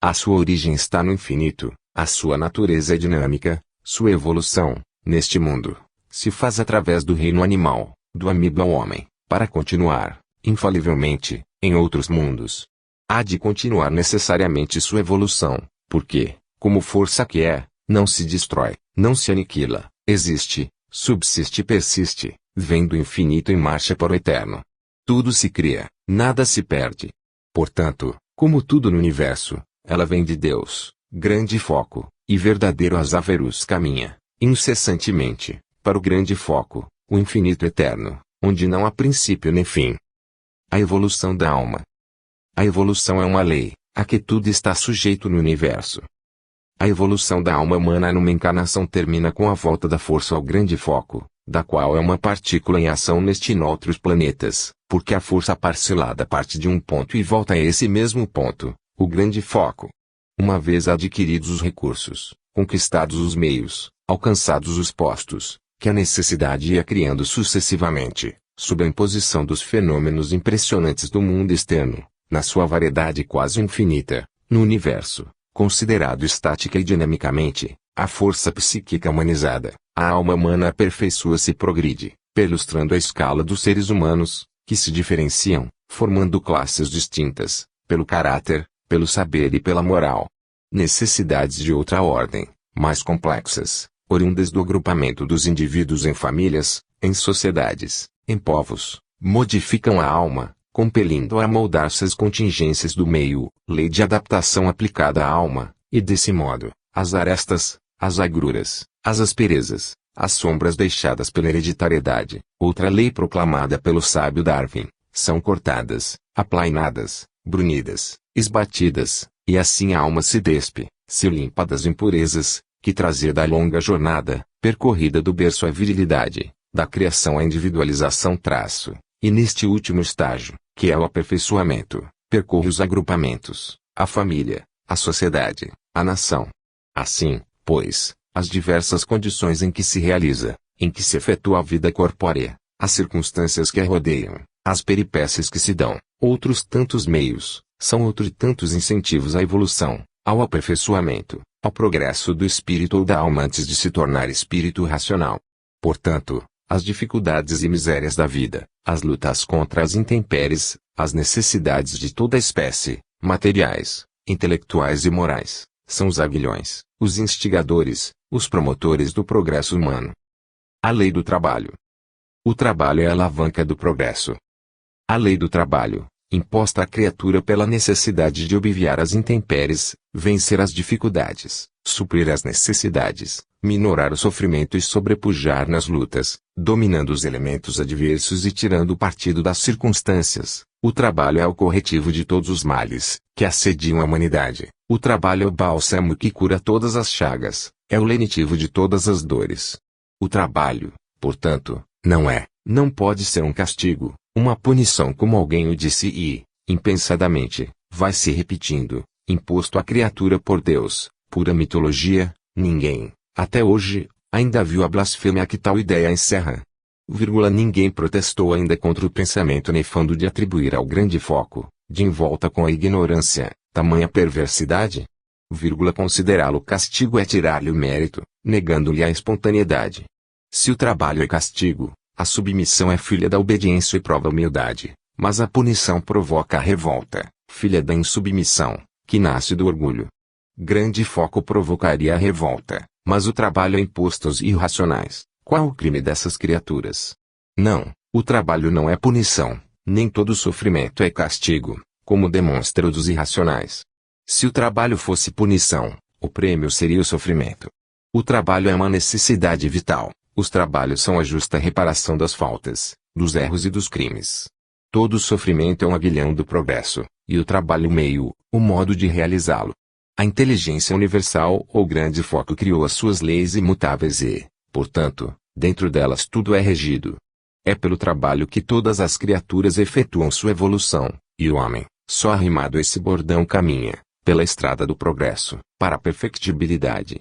A sua origem está no infinito, a sua natureza é dinâmica, sua evolução, neste mundo, se faz através do reino animal, do amigo ao homem, para continuar, infalivelmente, em outros mundos. Há de continuar necessariamente sua evolução, porque, como força que é, não se destrói, não se aniquila, existe, subsiste e persiste, vem do infinito em marcha para o eterno. Tudo se cria, nada se perde. Portanto, como tudo no universo, ela vem de Deus, grande foco, e verdadeiro Azaverus caminha, incessantemente, para o grande foco, o infinito eterno, onde não há princípio nem fim. A evolução da alma. A evolução é uma lei, a que tudo está sujeito no universo. A evolução da alma humana numa encarnação termina com a volta da força ao grande foco, da qual é uma partícula em ação neste e noutros planetas, porque a força parcelada parte de um ponto e volta a esse mesmo ponto, o grande foco. Uma vez adquiridos os recursos, conquistados os meios, alcançados os postos, que a necessidade ia criando sucessivamente, sob a imposição dos fenômenos impressionantes do mundo externo, na sua variedade quase infinita, no universo, considerado estática e dinamicamente, a força psíquica humanizada, a alma humana aperfeiçoa-se e progride, perlustrando a escala dos seres humanos, que se diferenciam, formando classes distintas, pelo caráter, pelo saber e pela moral. Necessidades de outra ordem, mais complexas, oriundas do agrupamento dos indivíduos em famílias, em sociedades, em povos, modificam a alma, compelindo-a a moldar-se às contingências do meio, lei de adaptação aplicada à alma, e desse modo, as arestas, as agruras, as asperezas, as sombras deixadas pela hereditariedade, outra lei proclamada pelo sábio Darwin, são cortadas, aplainadas, brunidas, esbatidas, e assim a alma se despe, se limpa das impurezas, que trazia da longa jornada, percorrida do berço à virilidade, da criação à individualização e neste último estágio, que é o aperfeiçoamento, percorre os agrupamentos, a família, a sociedade, a nação. Assim, pois, as diversas condições em que se realiza, em que se efetua a vida corpórea, as circunstâncias que a rodeiam, as peripécias que se dão, outros tantos meios, são outros tantos incentivos à evolução, ao aperfeiçoamento, ao progresso do espírito ou da alma antes de se tornar espírito racional. Portanto, as dificuldades e misérias da vida, as lutas contra as intempéries, as necessidades de toda espécie, materiais, intelectuais e morais, são os aguilhões, os instigadores, os promotores do progresso humano. A lei do trabalho. O trabalho é a alavanca do progresso. A lei do trabalho, imposta à criatura pela necessidade de obviar as intempéries, vencer as dificuldades, suprir as necessidades, minorar o sofrimento e sobrepujar nas lutas, dominando os elementos adversos e tirando partido das circunstâncias. O trabalho é o corretivo de todos os males que assediam a humanidade. O trabalho é o bálsamo que cura todas as chagas, é o lenitivo de todas as dores. O trabalho, portanto, não pode ser um castigo, uma punição como alguém o disse e, impensadamente, vai se repetindo, imposto à criatura por Deus, pura mitologia, ninguém, até hoje, ainda viu a blasfêmia que tal ideia encerra. Ninguém protestou ainda contra o pensamento nefando de atribuir ao grande foco, de envolta com a ignorância, tamanha perversidade. Considerá-lo castigo é tirar-lhe o mérito, negando-lhe a espontaneidade. Se o trabalho é castigo, a submissão é filha da obediência e prova a humildade, mas a punição provoca a revolta, filha da insubmissão, que nasce do orgulho. Grande foco provocaria a revolta, mas o trabalho é imposto aos irracionais. Qual o crime dessas criaturas? Não, o trabalho não é punição, nem todo sofrimento é castigo, como demonstra o dos irracionais. Se o trabalho fosse punição, o prêmio seria o sofrimento. O trabalho é uma necessidade vital, os trabalhos são a justa reparação das faltas, dos erros e dos crimes. Todo sofrimento é um aguilhão do progresso, e o trabalho o meio, o modo de realizá-lo. A inteligência universal ou grande foco criou as suas leis imutáveis e, portanto, dentro delas tudo é regido. É pelo trabalho que todas as criaturas efetuam sua evolução, e o homem, só arrimado a esse bordão caminha, pela estrada do progresso, para a perfectibilidade.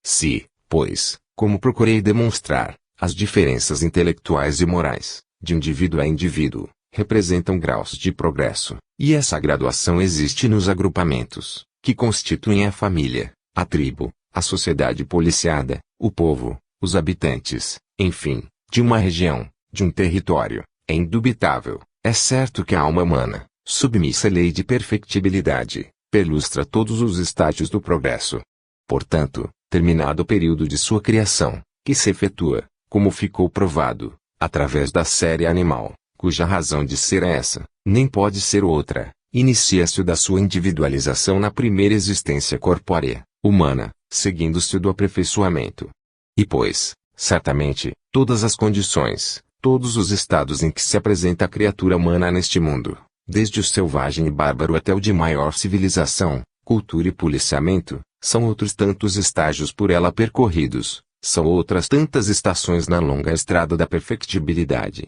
Se, pois, como procurei demonstrar, as diferenças intelectuais e morais, de indivíduo a indivíduo, representam graus de progresso, e essa graduação existe nos agrupamentos, que constituem a família, a tribo, a sociedade policiada, o povo, os habitantes, enfim, de uma região, de um território, é indubitável, é certo que a alma humana, submissa à lei de perfectibilidade, perlustra todos os estágios do progresso. Portanto, terminado o período de sua criação, que se efetua, como ficou provado, através da série animal, cuja razão de ser é essa, nem pode ser outra, inicia-se o da sua individualização na primeira existência corpórea, humana, seguindo-se o do aperfeiçoamento. E pois, certamente, todas as condições, todos os estados em que se apresenta a criatura humana neste mundo, desde o selvagem e bárbaro até o de maior civilização, cultura e policiamento, são outros tantos estágios por ela percorridos, são outras tantas estações na longa estrada da perfectibilidade.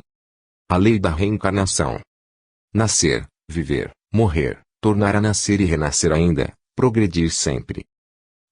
A lei da reencarnação. Nascer, viver, morrer, tornar a nascer e renascer ainda, progredir sempre.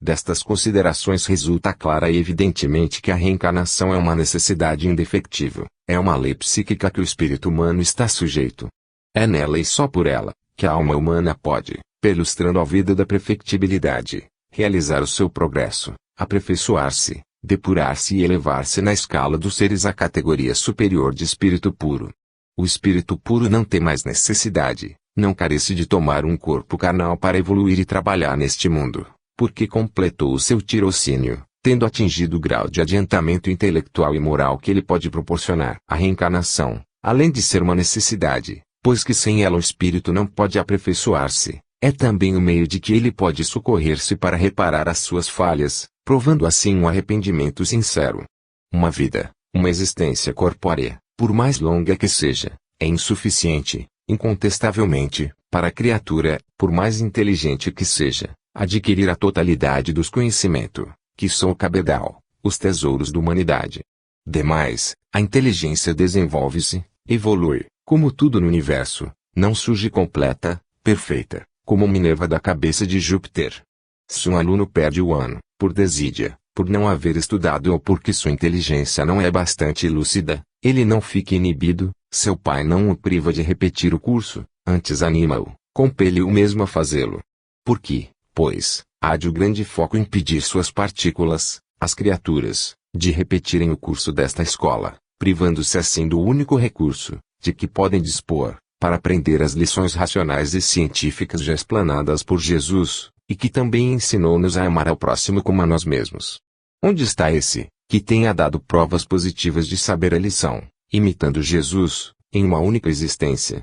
Destas considerações resulta clara e evidentemente que a reencarnação é uma necessidade indefectível, é uma lei psíquica que o espírito humano está sujeito. É nela e só por ela, que a alma humana pode, perlustrando a vida da perfectibilidade, realizar o seu progresso, aperfeiçoar-se, depurar-se e elevar-se na escala dos seres à categoria superior de espírito puro. O espírito puro não tem mais necessidade, não carece de tomar um corpo carnal para evoluir e trabalhar neste mundo, porque completou o seu tirocínio, tendo atingido o grau de adiantamento intelectual e moral que ele pode proporcionar. A reencarnação, além de ser uma necessidade, pois que sem ela o espírito não pode aperfeiçoar-se, é também o meio de que ele pode socorrer-se para reparar as suas falhas, provando assim um arrependimento sincero. Uma vida, uma existência corpórea, por mais longa que seja, é insuficiente, incontestavelmente, para a criatura, por mais inteligente que seja, adquirir a totalidade dos conhecimentos, que são o cabedal, os tesouros da humanidade. Demais, a inteligência desenvolve-se, evolui, como tudo no universo, não surge completa, perfeita, como Minerva da cabeça de Júpiter. Se um aluno perde o ano, por desídia, por não haver estudado ou porque sua inteligência não é bastante lúcida, ele não fica inibido, seu pai não o priva de repetir o curso, antes anima-o, compele-o mesmo a fazê-lo. Por quê? Pois, há de o grande foco impedir suas partículas, as criaturas, de repetirem o curso desta escola, privando-se assim do único recurso, de que podem dispor, para aprender as lições racionais e científicas já explanadas por Jesus, e que também ensinou-nos a amar ao próximo como a nós mesmos. Onde está esse, que tenha dado provas positivas de saber a lição, imitando Jesus, em uma única existência?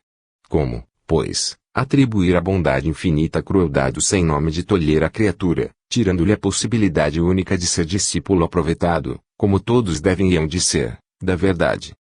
Como, pois, atribuir à bondade infinita a crueldade sem nome de tolher a criatura, tirando-lhe a possibilidade única de ser discípulo aproveitado, como todos devem e hão de ser, da verdade?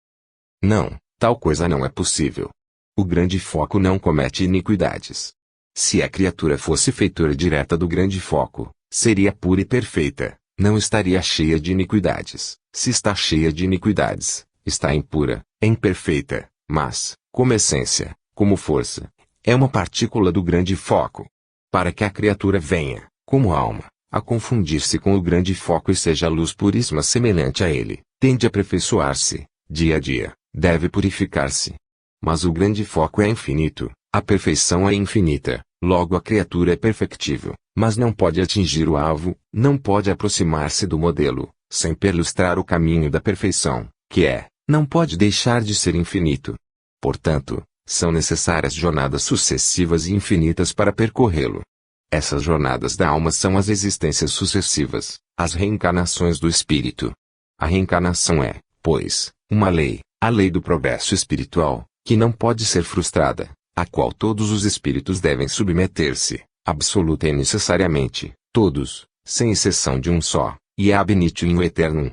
Não, tal coisa não é possível. O grande foco não comete iniquidades. Se a criatura fosse feitora direta do grande foco, seria pura e perfeita, não estaria cheia de iniquidades. Se está cheia de iniquidades, está impura, é imperfeita, mas, como essência, como força, é uma partícula do grande foco. Para que a criatura venha, como alma, a confundir-se com o grande foco e seja luz puríssima semelhante a ele, tende a aperfeiçoar-se, dia a dia, deve purificar-se. Mas o grande foco é infinito, a perfeição é infinita, logo a criatura é perfectível, mas não pode atingir o alvo, não pode aproximar-se do modelo, sem perlustrar o caminho da perfeição, que é, não pode deixar de ser infinito. Portanto, são necessárias jornadas sucessivas e infinitas para percorrê-lo. Essas jornadas da alma são as existências sucessivas, as reencarnações do espírito. A reencarnação é, pois, uma lei, a lei do progresso espiritual, que não pode ser frustrada, a qual todos os espíritos devem submeter-se, absoluta e necessariamente, todos, sem exceção de um só, e é ab initio aeternum.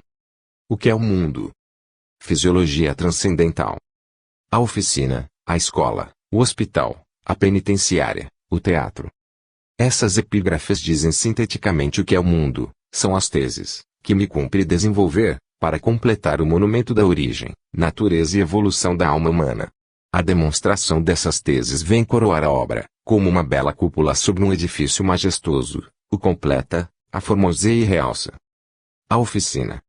O que é o mundo? Fisiologia transcendental. A oficina, a escola, o hospital, a penitenciária, o teatro. Essas epígrafes dizem sinteticamente o que é o mundo, são as teses, que me cumpre desenvolver, para completar o monumento da origem, natureza e evolução da alma humana. A demonstração dessas teses vem coroar a obra, como uma bela cúpula sobre um edifício majestoso, o completa, a formoseia e realça. A oficina.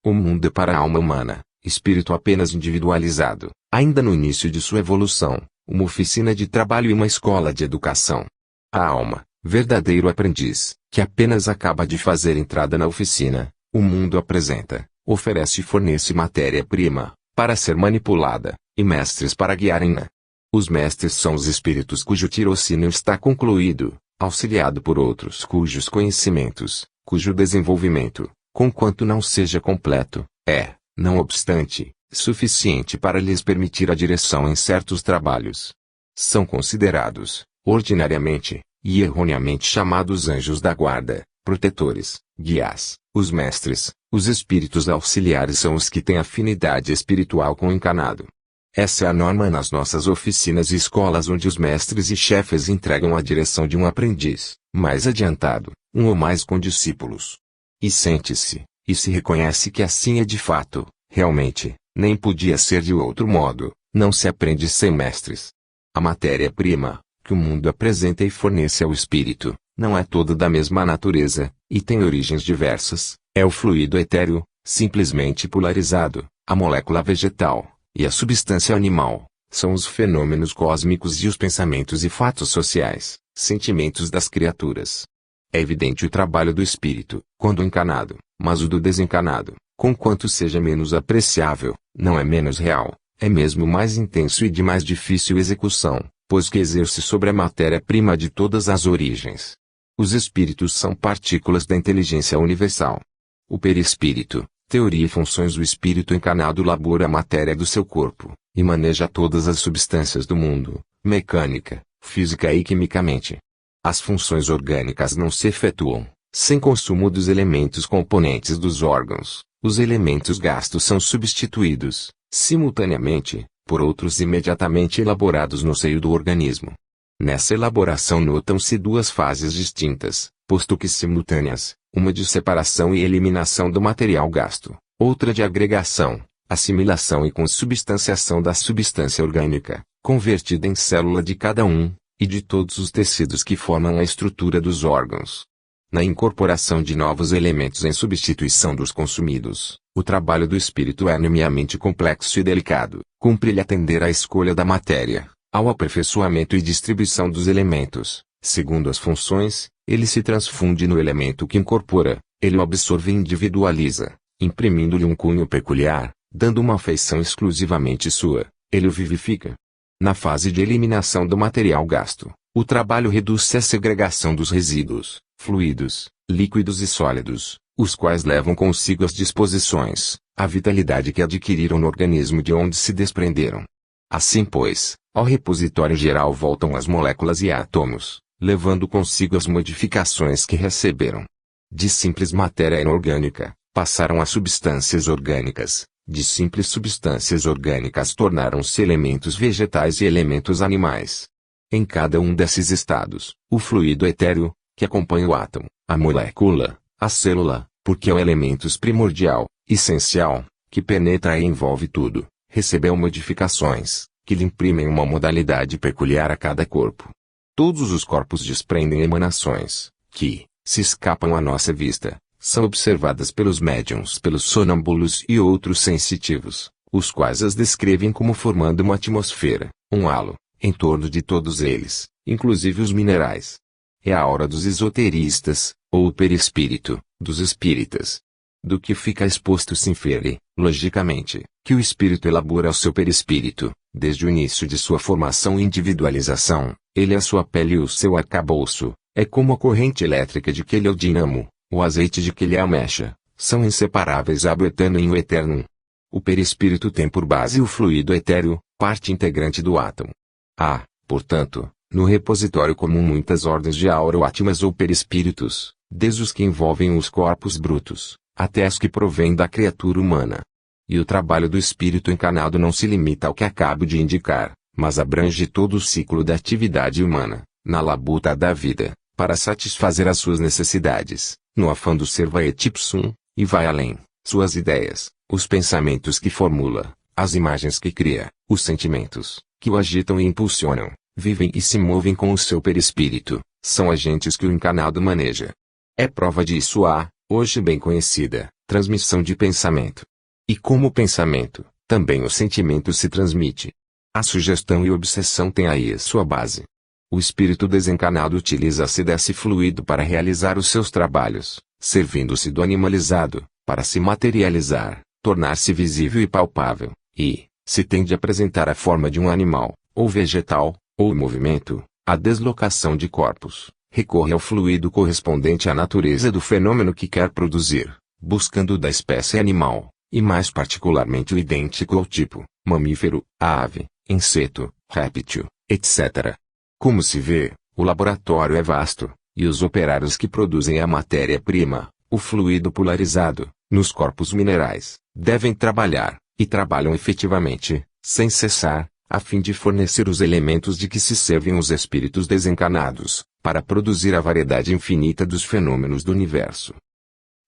O mundo é para a alma humana, espírito apenas individualizado, ainda no início de sua evolução, uma oficina de trabalho e uma escola de educação. A alma, verdadeiro aprendiz, que apenas acaba de fazer entrada na oficina, o mundo apresenta, oferece e fornece matéria-prima, para ser manipulada, e mestres para guiarem-na. Os mestres são os espíritos cujo tirocínio está concluído, auxiliado por outros cujos conhecimentos, cujo desenvolvimento, conquanto não seja completo, é, não obstante, suficiente para lhes permitir a direção em certos trabalhos. São considerados, ordinariamente, e erroneamente chamados anjos da guarda, protetores, guias. Os mestres, os espíritos auxiliares são os que têm afinidade espiritual com o encarnado. Essa é a norma nas nossas oficinas e escolas onde os mestres e chefes entregam a direção de um aprendiz, mais adiantado, um ou mais condiscípulos. E sente-se, e se reconhece que assim é de fato, realmente, nem podia ser de outro modo, não se aprende sem mestres. A matéria-prima, que o mundo apresenta e fornece ao espírito, não é toda da mesma natureza, e tem origens diversas, é o fluido etéreo, simplesmente polarizado, a molécula vegetal, e a substância animal, são os fenômenos cósmicos e os pensamentos e fatos sociais, sentimentos das criaturas. É evidente o trabalho do espírito, quando encarnado, mas o do desencarnado, conquanto seja menos apreciável, não é menos real, é mesmo mais intenso e de mais difícil execução, pois que exerce sobre a matéria-prima de todas as origens. Os espíritos são partículas da inteligência universal. O perispírito, teoria e funções do espírito encarnado labora a matéria do seu corpo, e maneja todas as substâncias do mundo, mecânica, física e quimicamente. As funções orgânicas não se efetuam, sem consumo dos elementos componentes dos órgãos, os elementos gastos são substituídos, simultaneamente, por outros imediatamente elaborados no seio do organismo. Nessa elaboração notam-se duas fases distintas, posto que simultâneas, uma de separação e eliminação do material gasto, outra de agregação, assimilação e consubstanciação da substância orgânica, convertida em célula de cada um, e de todos os tecidos que formam a estrutura dos órgãos. Na incorporação de novos elementos em substituição dos consumidos, o trabalho do espírito é enormemente complexo e delicado. Cumpre-lhe atender à escolha da matéria, ao aperfeiçoamento e distribuição dos elementos. Segundo as funções, ele se transfunde no elemento que incorpora, ele o absorve e individualiza, imprimindo-lhe um cunho peculiar, dando uma feição exclusivamente sua, ele o vivifica. Na fase de eliminação do material gasto, o trabalho reduz-se à segregação dos resíduos, fluidos, líquidos e sólidos, os quais levam consigo as disposições, a vitalidade que adquiriram no organismo de onde se desprenderam. Assim pois, ao repositório geral voltam as moléculas e átomos, levando consigo as modificações que receberam. De simples matéria inorgânica, passaram a substâncias orgânicas, de simples substâncias orgânicas tornaram-se elementos vegetais e elementos animais. Em cada um desses estados, o fluido etéreo, que acompanha o átomo, a molécula, a célula, porque é o elemento primordial, essencial, que penetra e envolve tudo, recebeu modificações, que lhe imprimem uma modalidade peculiar a cada corpo. Todos os corpos desprendem emanações, que, se escapam à nossa vista, são observadas pelos médiuns, pelos sonâmbulos e outros sensitivos, os quais as descrevem como formando uma atmosfera, um halo, em torno de todos eles, inclusive os minerais. É a aura dos esoteristas, ou o perispírito, dos espíritas. Do que fica exposto se infere, logicamente, que o espírito elabora o seu perispírito, desde o início de sua formação e individualização, ele é a sua pele e o seu arcabouço, é como a corrente elétrica de que ele é o dínamo, o azeite de que ele é a mecha, são inseparáveis ab eternum e o eternum. O perispírito tem por base o fluido etéreo, parte integrante do átomo. Há, portanto, no repositório comum muitas ordens de aura ou átimas ou perispíritos, desde os que envolvem os corpos brutos, até as que provêm da criatura humana. E o trabalho do espírito encarnado não se limita ao que acabo de indicar, mas abrange todo o ciclo da atividade humana, na labuta da vida, para satisfazer as suas necessidades, no afã do serva et ipsum, e vai além, suas ideias, os pensamentos que formula, as imagens que cria, os sentimentos, que o agitam e impulsionam, vivem e se movem com o seu perispírito, são agentes que o encarnado maneja. É prova disso a, hoje bem conhecida, transmissão de pensamento. E como o pensamento, também o sentimento se transmite. A sugestão e obsessão têm aí sua base. O espírito desencarnado utiliza-se desse fluido para realizar os seus trabalhos, servindo-se do animalizado, para se materializar, tornar-se visível e palpável, e, se tem de apresentar a forma de um animal, ou vegetal, ou movimento, a deslocação de corpos, recorre ao fluido correspondente à natureza do fenômeno que quer produzir, buscando da espécie animal, e mais particularmente o idêntico ao tipo, mamífero, ave, inseto, réptil, etc. Como se vê, o laboratório é vasto, e os operários que produzem a matéria-prima, o fluido polarizado, nos corpos minerais, devem trabalhar, e trabalham efetivamente, sem cessar, a fim de fornecer os elementos de que se servem os espíritos desencarnados, para produzir a variedade infinita dos fenômenos do universo.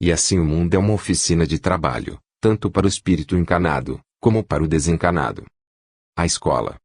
E assim o mundo é uma oficina de trabalho, tanto para o espírito encarnado, como para o desencarnado. A escola.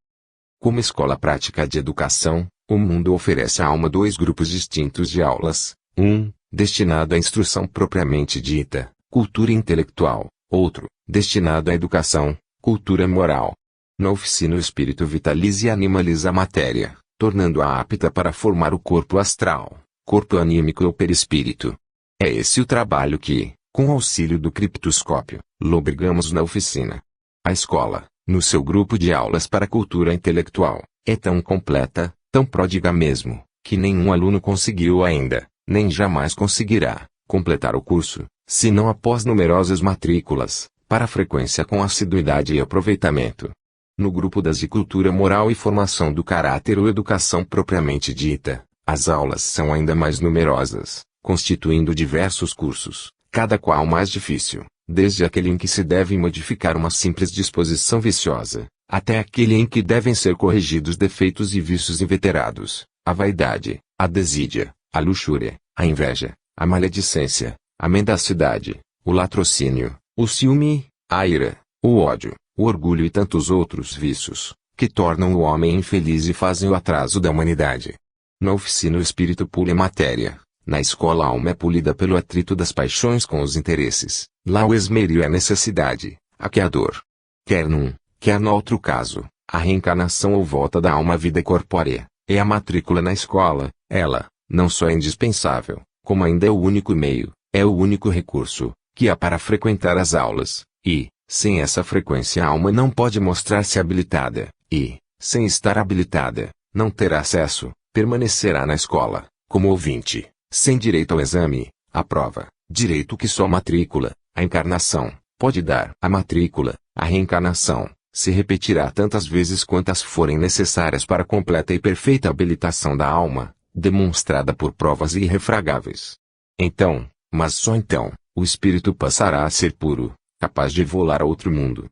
Como escola prática de educação, o mundo oferece à alma dois grupos distintos de aulas, um, destinado à instrução propriamente dita, cultura intelectual, outro, destinado à educação, cultura moral. Na oficina o espírito vitaliza e animaliza a matéria, tornando-a apta para formar o corpo astral, corpo anímico ou perispírito. É esse o trabalho que, com auxílio do criptoscópio, lobrigamos na oficina. A escola, no seu grupo de aulas para a cultura intelectual, é tão completa, tão pródiga mesmo, que nenhum aluno conseguiu ainda, nem jamais conseguirá, completar o curso, senão após numerosas matrículas, para frequência com assiduidade e aproveitamento. No grupo das de cultura moral e formação do caráter ou educação propriamente dita, as aulas são ainda mais numerosas, constituindo diversos cursos, cada qual mais difícil, desde aquele em que se deve modificar uma simples disposição viciosa, até aquele em que devem ser corrigidos defeitos e vícios inveterados, a vaidade, a desídia, a luxúria, a inveja, a maledicência, a mendacidade, o latrocínio, o ciúme, a ira, o ódio, o orgulho e tantos outros vícios, que tornam o homem infeliz e fazem o atraso da humanidade. Na oficina o espírito pule a matéria, na escola a alma é polida pelo atrito das paixões com os interesses, lá o esmero é a necessidade, aqui a dor. Quer num, quer no outro caso, a reencarnação ou volta da alma à vida corpórea, é a matrícula na escola, ela, não só é indispensável, como ainda é o único meio, é o único recurso, que há para frequentar as aulas, e, sem essa frequência a alma não pode mostrar-se habilitada, e, sem estar habilitada, não terá acesso, permanecerá na escola, como ouvinte, sem direito ao exame, à prova, direito que só a matrícula, a encarnação, pode dar. A matrícula, a reencarnação, se repetirá tantas vezes quantas forem necessárias para a completa e perfeita habilitação da alma, demonstrada por provas irrefragáveis. Então, mas só então, o espírito passará a ser puro, capaz de volar a outro mundo.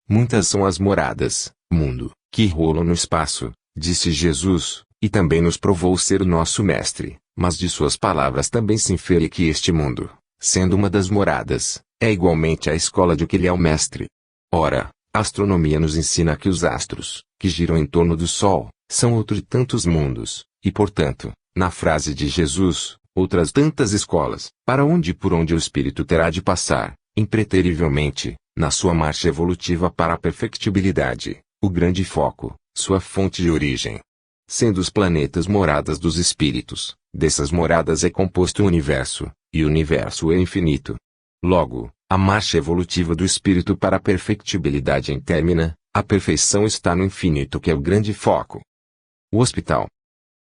Muitas são as moradas, mundo, que rolam no espaço, disse Jesus, e também nos provou ser o nosso mestre, mas de suas palavras também se infere que este mundo, sendo uma das moradas, é igualmente a escola de que ele é o mestre. Ora, a astronomia nos ensina que os astros, que giram em torno do Sol, são outro de tantos mundos, e portanto, na frase de Jesus, outras tantas escolas, para onde e por onde o espírito terá de passar, impreterivelmente, na sua marcha evolutiva para a perfectibilidade, o grande foco, sua fonte de origem. Sendo os planetas moradas dos espíritos, dessas moradas é composto o universo, e o universo é infinito. Logo, a marcha evolutiva do espírito para a perfectibilidade é intermina, a perfeição está no infinito que é o grande foco. O hospital.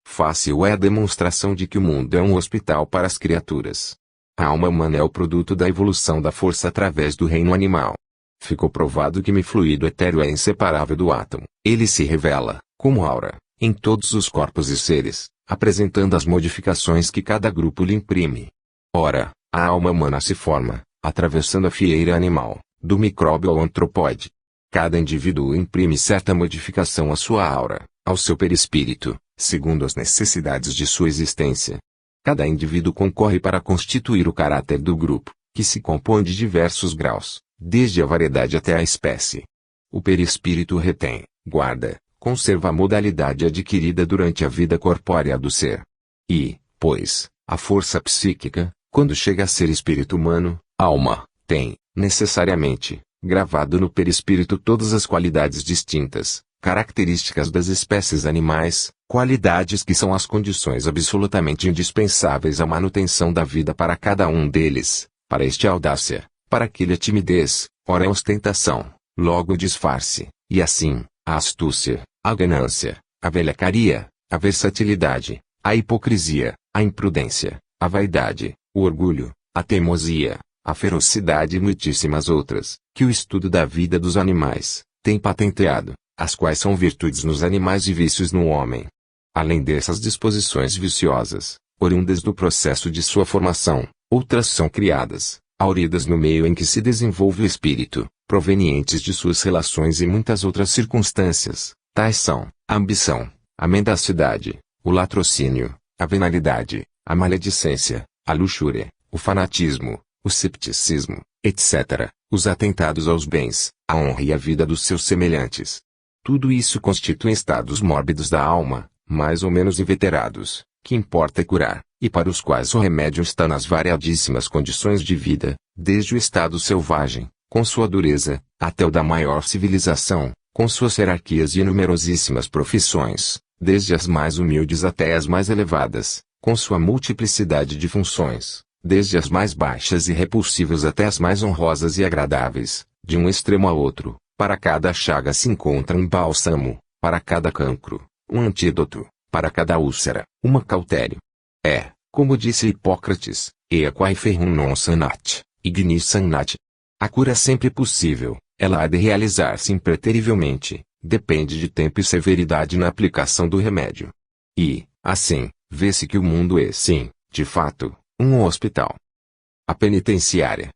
Fácil é a demonstração de que o mundo é um hospital para as criaturas. A alma humana é o produto da evolução da força através do reino animal. Ficou provado que o fluido etéreo é inseparável do átomo. Ele se revela, como aura, em todos os corpos e seres, apresentando as modificações que cada grupo lhe imprime. Ora, a alma humana se forma, atravessando a fieira animal, do micróbio ao antropóide. Cada indivíduo imprime certa modificação à sua aura, ao seu perispírito, segundo as necessidades de sua existência. Cada indivíduo concorre para constituir o caráter do grupo, que se compõe de diversos graus, desde a variedade até a espécie. O perispírito retém, guarda, conserva a modalidade adquirida durante a vida corpórea do ser. E, pois, a força psíquica, quando chega a ser espírito humano, alma, tem, necessariamente, gravado no perispírito todas as qualidades distintas, características das espécies animais, qualidades que são as condições absolutamente indispensáveis à manutenção da vida para cada um deles, para este a audácia, para aquele a timidez, ora a ostentação, logo o disfarce, e assim, a astúcia, a ganância, a velhacaria, a versatilidade, a hipocrisia, a imprudência, a vaidade, o orgulho, a teimosia, a ferocidade e muitíssimas outras, que o estudo da vida dos animais tem patenteado, as quais são virtudes nos animais e vícios no homem. Além dessas disposições viciosas, oriundas do processo de sua formação, outras são criadas, hauridas no meio em que se desenvolve o espírito, provenientes de suas relações e muitas outras circunstâncias, tais são a ambição, a mendacidade, o latrocínio, a venalidade, a maledicência, a luxúria, o fanatismo, o cepticismo, etc., os atentados aos bens, a honra e a vida dos seus semelhantes. Tudo isso constitui estados mórbidos da alma, mais ou menos inveterados, que importa curar, e para os quais o remédio está nas variadíssimas condições de vida, desde o estado selvagem, com sua dureza, até o da maior civilização, com suas hierarquias e numerosíssimas profissões, desde as mais humildes até as mais elevadas, com sua multiplicidade de funções, desde as mais baixas e repulsivas até as mais honrosas e agradáveis, de um extremo a outro. Para cada chaga se encontra um bálsamo, para cada cancro, um antídoto, para cada úlcera, uma cautério. É, como disse Hipócrates, ea quae ferrum non sanat, ignis sanat. A cura é sempre possível, ela há de realizar-se impreterivelmente, depende de tempo e severidade na aplicação do remédio. E, assim, vê-se que o mundo é, sim, de fato, um hospital. A penitenciária.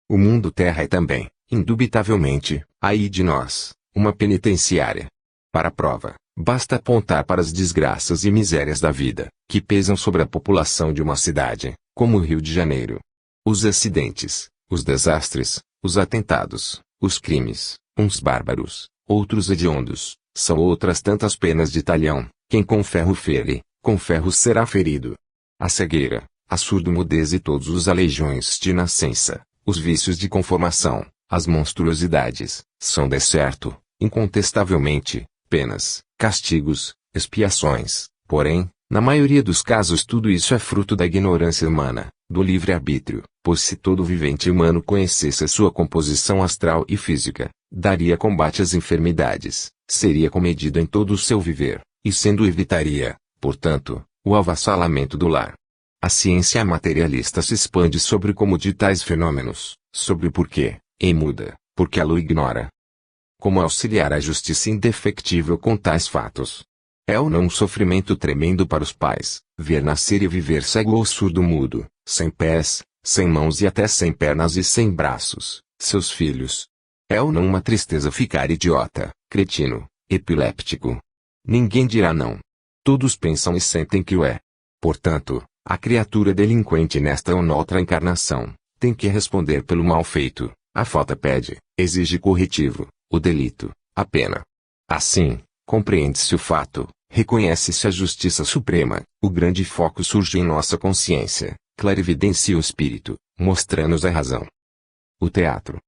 O mundo terra é também, indubitavelmente, aí de nós, uma penitenciária. Para prova, Basta apontar para as desgraças e misérias da vida, que pesam sobre a população de uma cidade, como o Rio de Janeiro. Os acidentes, os desastres, os atentados, os crimes, uns bárbaros, outros hediondos, são outras tantas penas de talhão. Quem com ferro fere, com ferro será ferido. A cegueira, a surdo-mudez e todos os aleijões de nascença, os vícios de conformação, as monstruosidades, são de certo, incontestavelmente, penas, castigos, expiações. Porém, na maioria dos casos tudo isso é fruto da ignorância humana, do livre-arbítrio, pois se todo vivente humano conhecesse a sua composição astral e física, daria combate às enfermidades, seria comedido em todo o seu viver, e sendo evitaria, portanto, o avassalamento do lar. A ciência materialista se expande sobre como de tais fenômenos, sobre o porquê, e muda, porque ela o ignora. Como auxiliar a justiça indefectível com tais fatos? É ou não um sofrimento tremendo para os pais, ver nascer e viver cego ou surdo-mudo, sem pés, sem mãos e até sem pernas e sem braços, seus filhos? É ou não uma tristeza ficar idiota, cretino, epiléptico? Ninguém dirá não. Todos pensam e sentem que o é. Portanto, a criatura delinquente nesta ou noutra encarnação, tem que responder pelo mal feito. A falta pede, exige corretivo, o delito, a pena. Assim, compreende-se o fato, reconhece-se a justiça suprema, o grande foco surge em nossa consciência, clarividencia o espírito, mostrando-nos a razão. O teatro.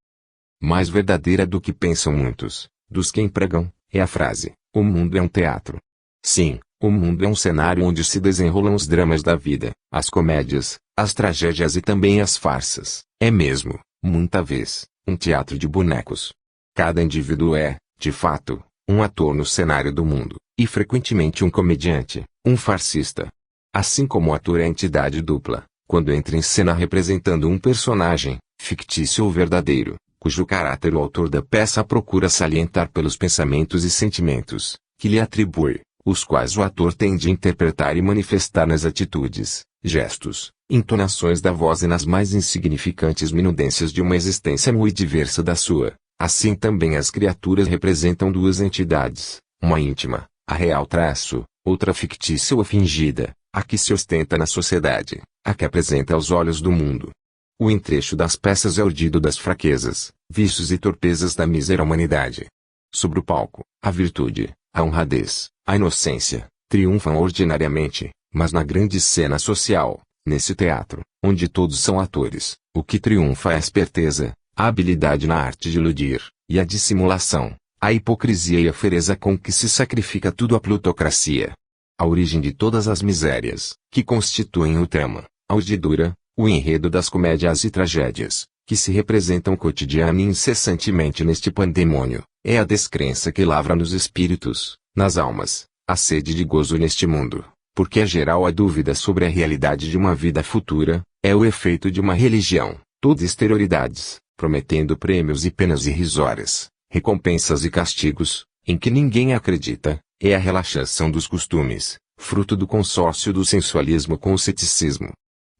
Mais verdadeira do que pensam muitos, dos que empregam, é a frase, o mundo é um teatro. Sim, o mundo é um cenário onde se desenrolam os dramas da vida, as comédias, as tragédias e também as farsas. É mesmo, muita vez, um teatro de bonecos. Cada indivíduo é, de fato, um ator no cenário do mundo, e frequentemente um comediante, um farsista. Assim como o ator é entidade dupla, quando entra em cena representando um personagem, fictício ou verdadeiro, cujo caráter o autor da peça procura salientar pelos pensamentos e sentimentos, que lhe atribui, os quais o ator tem de interpretar e manifestar nas atitudes, gestos, entonações da voz e nas mais insignificantes minudências de uma existência muito diversa da sua. Assim também as criaturas representam duas entidades, uma íntima, a real traço, outra fictícia ou fingida, a que se ostenta na sociedade, a que apresenta aos olhos do mundo. O entrecho das peças é urdido das fraquezas, vícios e torpezas da mísera humanidade. Sobre o palco, a virtude, a honradez, a inocência, triunfam ordinariamente, mas na grande cena social, nesse teatro, onde todos são atores, o que triunfa é a esperteza, a habilidade na arte de iludir, e a dissimulação, a hipocrisia e a fereza com que se sacrifica tudo à plutocracia. A origem de todas as misérias, que constituem o trama, a urdidura, o enredo das comédias e tragédias, que se representam cotidiana e incessantemente neste pandemônio, é a descrença que lavra nos espíritos, nas almas, a sede de gozo neste mundo, porque é geral a dúvida sobre a realidade de uma vida futura, é o efeito de uma religião, toda exterioridades, prometendo prêmios e penas irrisórias, recompensas e castigos, em que ninguém acredita, é a relaxação dos costumes, fruto do consórcio do sensualismo com o ceticismo.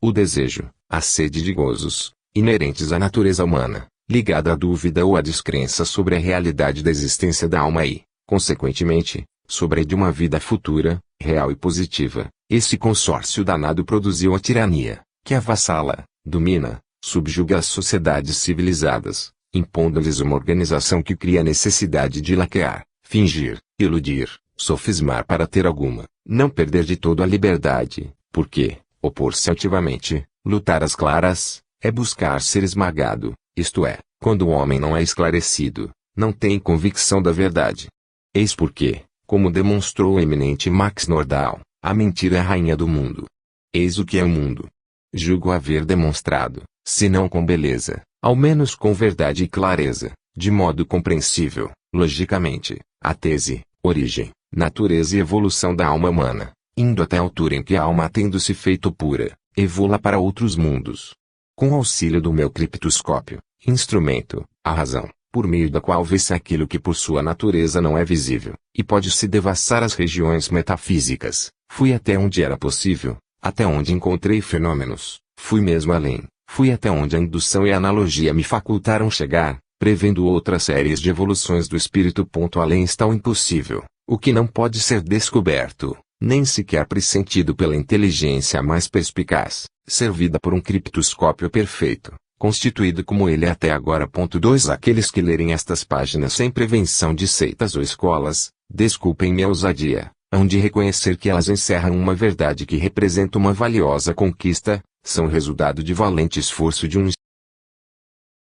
O desejo, a sede de gozos, inerentes à natureza humana, ligada à dúvida ou à descrença sobre a realidade da existência da alma e, consequentemente, sobre a de uma vida futura, real e positiva, esse consórcio danado produziu a tirania, que avassala, domina, subjuga as sociedades civilizadas, impondo-lhes uma organização que cria a necessidade de laquear, fingir, iludir, sofismar para ter alguma, não perder de todo a liberdade, porque, opor-se ativamente, lutar às claras, é buscar ser esmagado, isto é, quando o homem não é esclarecido, não tem convicção da verdade. Eis porque, como demonstrou o eminente Max Nordau, a mentira é a rainha do mundo. Eis o que é o mundo. Julgo haver demonstrado, se não com beleza, ao menos com verdade e clareza, de modo compreensível, logicamente, a tese, origem, natureza e evolução da alma humana, indo até a altura em que a alma tendo-se feito pura, evolua para outros mundos. Com auxílio do meu criptoscópio, instrumento, a razão, por meio da qual vê-se aquilo que por sua natureza não é visível, e pode-se devassar as regiões metafísicas, fui até onde era possível, até onde encontrei fenômenos, fui mesmo além, fui até onde a indução e a analogia me facultaram chegar, prevendo outras séries de evoluções do espírito. Além está o impossível, o que não pode ser descoberto, nem sequer pressentido pela inteligência mais perspicaz, servida por um criptoscópio perfeito, constituído como ele é até agora. 2 Aqueles que lerem estas páginas sem prevenção de seitas ou escolas, desculpem-me a ousadia, hão de reconhecer que elas encerram uma verdade que representa uma valiosa conquista, são resultado de valente esforço de um